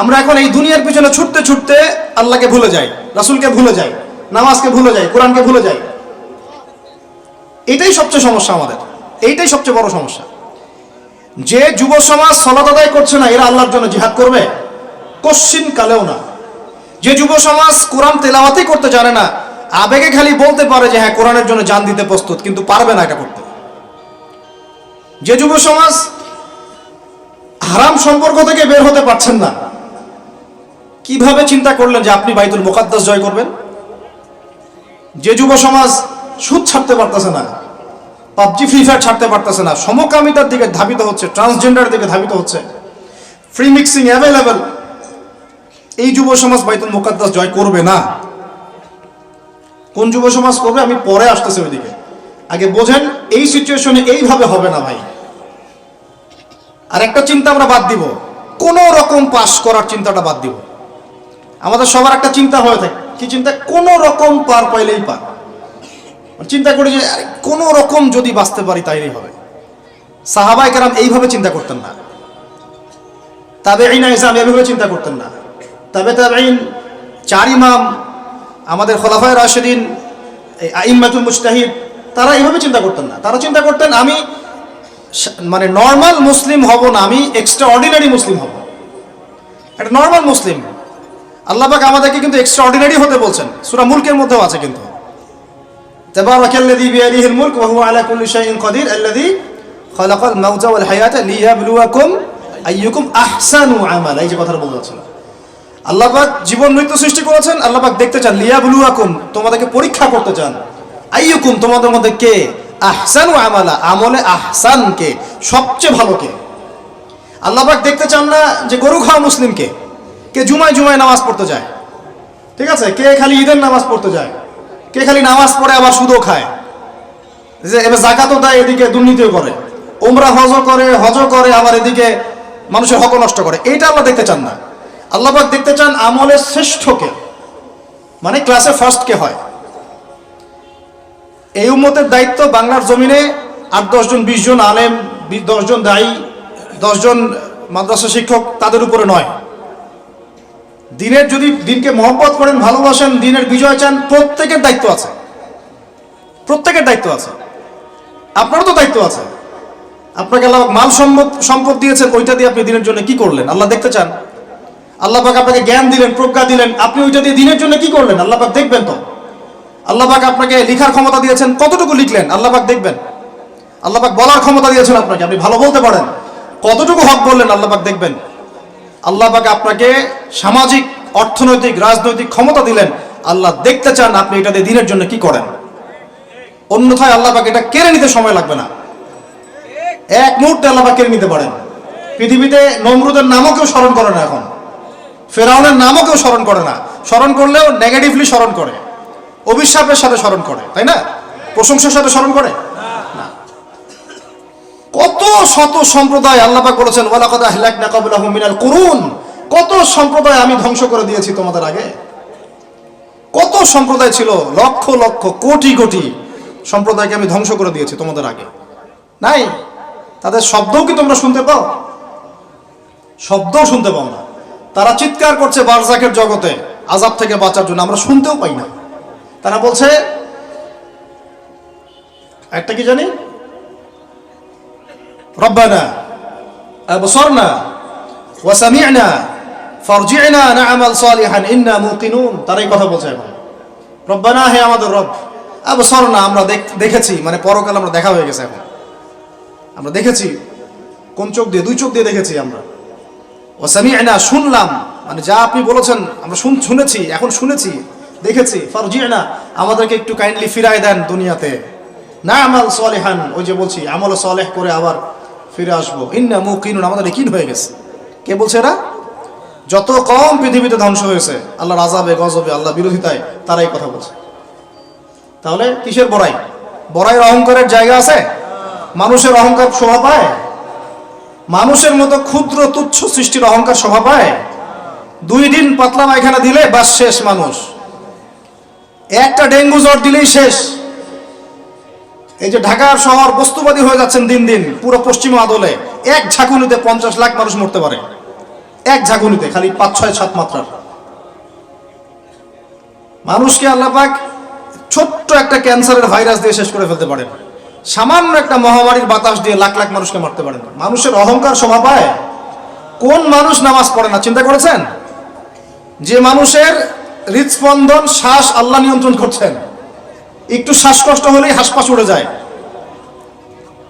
আমরা এখন এই দুনিয়ার পিছনে ছুটতে ছুটতে আল্লাহকে ভুলে যাই, রাসূলকে ভুলে যাই, নামাজকে ভুলে যাই, কোরআনকে ভুলে যাই। এটাই সবচেয়ে সমস্যা আমাদের, এইটাই সবচেয়ে বড় সমস্যা। যে যুব সমাজ সালাত আদায় করছে না, এরা আল্লাহর জন্য জিহাদ করবে? কোশ্চিন কালেও না। যে যুব সমাজ কোরআন তেলাওয়াতই করতে জানে না, আবেগে খালি বলতে পারে যে হ্যাঁ কোরআনের জন্য জান দিতে প্রস্তুত, কিন্তু পারবে না এটা করতে। যে যুব সমাজ হারাম সম্পর্ক থেকে বের হতে পারছেন না, কিভাবে চিন্তা করলেন যে আপনি বাইতুল মুকাদ্দাস জয় করবেন? যে যুব সমাজ সুদ ছাড়তে পারতেছে না, পাবজি ফ্রি ফায়ার ছাড়তে পারতেছে না, সমকামিতার দিকে ধাবিত হচ্ছে, ট্রান্সজেন্ডার দিকে ধাবিত হচ্ছে, ফ্রি মিক্সিং অ্যাভেলেবল, এই যুব সমাজ বাইতুল মুকাদ্দাস জয় করবে না। কোন যুব সমাজ করবে? আমি পরে আসতেছি ওইদিকে। আগে বোঝেন এই সিচুয়েশনে এইভাবে হবে না ভাই। আর একটা চিন্তা আমরা বাদ দিব, কোন রকম পাস করার চিন্তাটা বাদ দিব। আমাদের সবার একটা চিন্তা হয়ে থাকে, কি চিন্তা? কোন রকম পার পাইলেই পার। চিন্তা করি যে কোন রকম যদি বাঁচতে পারি তাইলেই হবে। সাহাবায়ে কেরাম এইভাবে চিন্তা করতেন না, তাবেঈন এইভাবে চিন্তা করতেন না, তাবেঈন, চার ইমাম, আমাদের খোলাফায়ে রাশিদিন, আইম্মাতুল মুজতাহিদ, তারা এইভাবে চিন্তা করতেন না। তারা চিন্তা করতেন আমি মানে নর্মাল মুসলিম হব না, আমি এক্সট্রা অর্ডিনারি মুসলিম হব। একটা নর্মাল মুসলিম। আল্লাহ পাক আমাদেরকে কিন্তু এক্সট্রা অর্ডিনারি হতে বলছেন, সূরা মুলকের মধ্যেও আছে কিন্তু, তাবারাকাল্লাযী বিয়াদিহিল মুলক ওয়া হুয়া আলা কুল্লি শাইইন কাদির আল্লাযী খালাকাল মাউতা ওয়াল হায়াতা লিয়াবলুয়াকুম আইয়ুকুম আহসানু আমালা। এই যে কথাটা বলতে যাচ্ছিল, আল্লাহ পাক জীবন মৃত্যু সৃষ্টি করেছেন, আল্লাহ পাক দেখতে চান, লিয়াবলুয়াকুম তোমাদেরকে পরীক্ষা করতে চান, আইয়ুকুম তোমাদের মধ্যে কে, আহসানু আমালা আমলে আহসান কে, সবচেয়ে ভালো কে। আল্লাহ পাক দেখতে চান না যে গরু খাওয়া মুসলিম কে, কে জুমায় জুমায় নামাজ পড়তে যায়, ঠিক আছে, কে খালি ঈদের নামাজ পড়তে যায়, কে খালি নামাজ পড়ে আবার সুদও খায়, যে এবার যাকাতও দেয়, এদিকে দুর্নীতিও করে, উমরা হজ করে আবার এদিকে মানুষের হক নষ্ট করে। এইটা আল্লাহ দেখতে চান না। আল্লাহ পাক দেখতে চান আমলের শ্রেষ্ঠকে, মানে ক্লাসে ফার্স্ট কে হয়। এই উম্মতের দায়িত্ব বাংলার জমিনে 8-10 জন 20 জন আলেম, 10 জন দায়ী, 10 জন মাদ্রাসা শিক্ষক, তাদের উপরে নয়। দিনের যদি দিনকে মহব্বত করেন, ভালোবাসেন, দিনের বিজয় চান, প্রত্যেকের দায়িত্ব আছে, প্রত্যেকের দায়িত্ব আছে। আপনারও তো দায়িত্ব আছে। আপনাকে আল্লাহ মাল সম্পদ দিয়েছেন, ওইটা দিয়ে আপনি দিনের জন্য কি করলেন আল্লাহ দেখতে চান। আল্লাহ পাক আপনাকে জ্ঞান দিলেন, প্রজ্ঞা দিলেন, আপনি ওইটা দিয়ে দিনের জন্য কি করলেন আল্লাহ পাক দেখবেন তো। আল্লাহ পাক আপনাকে লেখার ক্ষমতা দিয়েছেন, কতটুকু লিখলেন আল্লাহ পাক দেখবেন। আল্লাহ পাক বলার ক্ষমতা দিয়েছেন আপনাকে, আপনি ভালো বলতে পারেন, কতটুকু হক বললেন আল্লাহ পাক দেখবেন। আল্লাহ পাক আপনাকে সামাজিক, অর্থনৈতিক, রাজনৈতিক ক্ষমতা দিলেন, আল্লাহ দেখতে চান আপনি এটা দিয়ে দিনের জন্য কি করেন। অন্যথায় আল্লাহ পাক এটা কেড়ে নিতে সময় লাগবে না, এক মুহূর্তে আল্লাহ পাক কেড়ে নিতে পারেন। পৃথিবীতে নমরুদের নামও কেউ স্মরণ করে না, এখন ফেরাউনের নামও কেউ স্মরণ করে না, স্মরণ করলেও নেগেটিভলি স্মরণ করে, অভিশাপের সাথে স্মরণ করে, তাই না? প্রশংসার সাথে স্মরণ করে না। কত শত সম্প্রদায় আল্লাহ পাক বলেছেন ওয়ালাকাদ আহলাকনা ক্বাবলাহুম মিনাল কুরুন, কত সম্প্রদায় আমি ধ্বংস করে দিয়েছি তোমাদের আগে। কত সম্প্রদায় ছিল, লক্ষ লক্ষ কোটি কোটি সম্প্রদায়কে আমি ধ্বংস করে দিয়েছি তোমাদের আগে। নাই, তাদের শব্দও কি তোমরা শুনতে পাও? শব্দও শুনতে পাও না। তারা চিৎকার করছে বারজাকের জগতে আযাব থেকে বাঁচার জন্য, আমরা শুনতেও পাই না। তারা বলছে একটা কি জানি, রব্বানা আবসারনা ওয়া সামি'না ফারজি'না না'মাল সালিহান ইন্না মুকিনুন। তারাই কথা বলছে এখন, রব্বানা, হে আমাদের রব, আবসারনা, আমরা দেখেছি, মানে পরকাল আমরা দেখা হয়ে গেছে, এখন আমরা দেখেছি। কোন চোখ দিয়ে? 2 চোখ দিয়ে দেখেছি আমরা। ওয়া সামি'না, শুনলাম, মানে যা আপনি বলেছেন আমরা শুনেছি, এখন শুনেছি, দেখেছি। ফারজি'না, আমাদেরকে একটু কাইন্ডলি ফিরায় দেন দুনিয়াতে। না'মাল সালিহান, ওই যে বলছি আমল সালেহ করে আবার ফিরে আসবো। ইন্না মুকিনুন, আমাদের ইয়াকিন হয়ে গেছে। কে বলছে এরা? যত কম পৃথিবীতে ধ্বংস হয়েছে আল্লাহর আযাবে, গজবে, আল্লাহ বিরোধিতায়, তারাই কথা বলছে। তাহলে কিসের বড়াই? বড়াইয়ের অহংকারের জায়গা আছে? মানুষের অহংকার শোভা পায়? মানুষের মতো ক্ষুদ্র তুচ্ছ সৃষ্টির অহংকার শোভা পায়? 2 দিন পাতলা পায়খানা দিলে বাস শেষ মানুষ, একটা ডেঙ্গু জ্বর দিলেই শেষ। এই যে ঢাকার শহর বস্তুবাদী হয়ে যাচ্ছেন দিন দিন, পুরো পশ্চিম আদলে এক ঝাঁকুনিতে 50 লাখ মানুষ মরতে পারে, এক ঝাঁকুনিতে, খালি 5, 6, 7 মাত্রার মানুষকে আল্লাহ পাক ছোট্ট একটা ক্যান্সারের ভাইরাস দিয়ে শেষ করে ফেলতে পারেন, সামান্য একটা মহামারীর বাতাস দিয়ে লাখ লাখ মানুষকে মারতে পারেন। মানুষের অহংকার শোভা পায়? কোন মানুষ নামাজ পড়ে না চিন্তা করেছেন? যে মানুষের হৃদস্পন্দন, শ্বাস আল্লাহ নিয়ন্ত্রণ করছেন, একটু শ্বাসকষ্ট হলেই হাসপাস উড়ে যায়।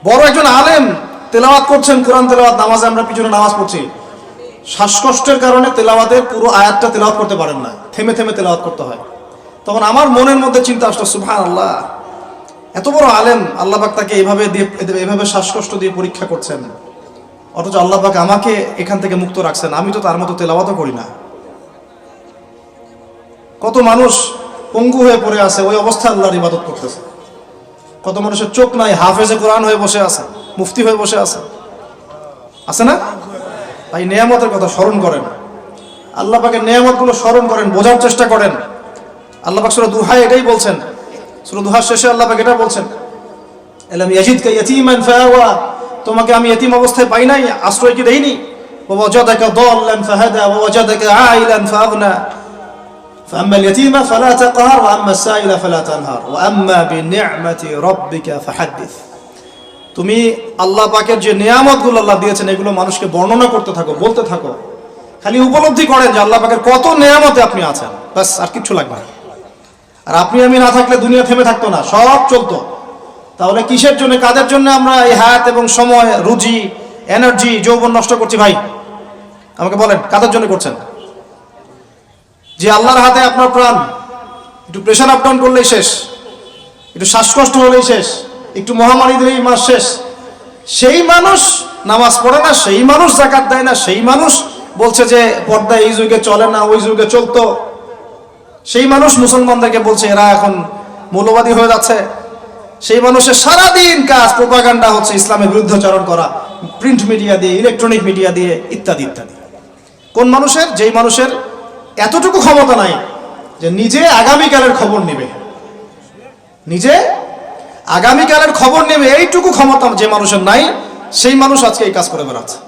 বড় একজন আলেম তেলাওয়াত করছেন, কোরআন তেলাওয়াত, নামাজে আমরা পিছনে নামাজ পড়ছি, শ্বাসকষ্টের কারণে তেলাওয়াতের পুরো আয়াতটা তেলাওয়াত করতে পারেন না, থেমে থেমে তেলাওয়াত করতে হয়। তখন আমার মনের মধ্যে চিন্তা আসলো, সুবহানাল্লাহ, এত বড় আলেম, আল্লাহ পাক তাকে এভাবে শ্বাসকষ্ট দিয়ে পরীক্ষা করছেন, অথচ আল্লাহ পাক আমাকে এখান থেকে মুক্ত রাখছেন, আমি তো তার মতো তেলাওয়াতও করি না। কত মানুষ পঙ্গু হয়ে পড়ে আছে, ওই অবস্থায় আল্লাহর ইবাদত করতেছে। কত মানুষের চোখ নাই, হাফেজে কোরআন হয়ে বসে আছে, মুফতি হয়ে বসে আছে, আছে না? তাই নেয়ামতের কথা স্মরণ করেন, আল্লাহ পাকের নেয়ামতগুলো স্মরণ করেন, বোঝার চেষ্টা করেন। আল্লাহ পাক সূরা দুহা এটাই বলছেন, সূরা দুহার শেষে আল্লাহ পাক এটা বলছেন, আলাম ইয়াজিদকা ইয়াতীমান ফাআওয়া, তোমাকে আমি ইতিম অবস্থায় পাই নাই, আশ্রয় কি দেইনি? ওয়া ওয়াজাদাকা দাল্লান ফাহাদা ওয়া ওয়াজাদাকা আইলান ফাআগনা فأما اليتيم فلا تقهر وأما السائل فلا تنهر وأما بنعمة ربك فحدث। তুমি আল্লাহ পাকের যে নিয়ামতগুলো আল্লাহ দিয়েছেন এগুলো মানুষকে বর্ণনা করতে থাকো, বলতে থাকো, খালি উপলব্ধি করেন যে আল্লাহ পাকের কত নিয়ামতে আপনি আছেন, বাস, আর কিচ্ছু লাগবে না। আর আপনি আমি না থাকলে দুনিয়া থেমে থাকতো না, সব চলতো। তাহলে কিসের জন্য, কাদের জন্য আমরা এই হায়াত এবং সময়, রুজি, এনার্জি, যৌবন নষ্ট করছি? ভাই আমাকে বলেন, কাদের জন্য করছেন? যে আল্লাহর হাতে আপনার প্রাণ, একটু প্রেশার আপ ডাউন করলেই শেষ, একটু শ্বাসকষ্ট হলেই শেষ, একটু মহামারী দিলেই মাস শেষ। সেই মানুষ নামাজ পড়ে না, সেই মানুষ যাকাত দেয় না, সেই মানুষ বলছে যে পর্দা এই যুগে চলে না, ওই যুগে চলতো। সেই মানুষ মুসলমানদেরকে বলছে এরা এখন মৌলবাদী হয়ে যাচ্ছে। সেই মানুষের সারাদিন কাজ প্রোপাগান্ডা হচ্ছে, ইসলামের বিরুদ্ধাচরণ করা, প্রিন্ট মিডিয়া দিয়ে, ইলেকট্রনিক মিডিয়া দিয়ে, ইত্যাদি ইত্যাদি। কোন মানুষের? যেই মানুষের এতটুকু ক্ষমতা নাই যে নিজে আগামীকালের খবর নেবে, নিজে আগামীকালের খবর নেবে, এইটুকু ক্ষমতা যে মানুষের নাই, সেই মানুষ আজকে এই কাজ করে বেড়াচ্ছে।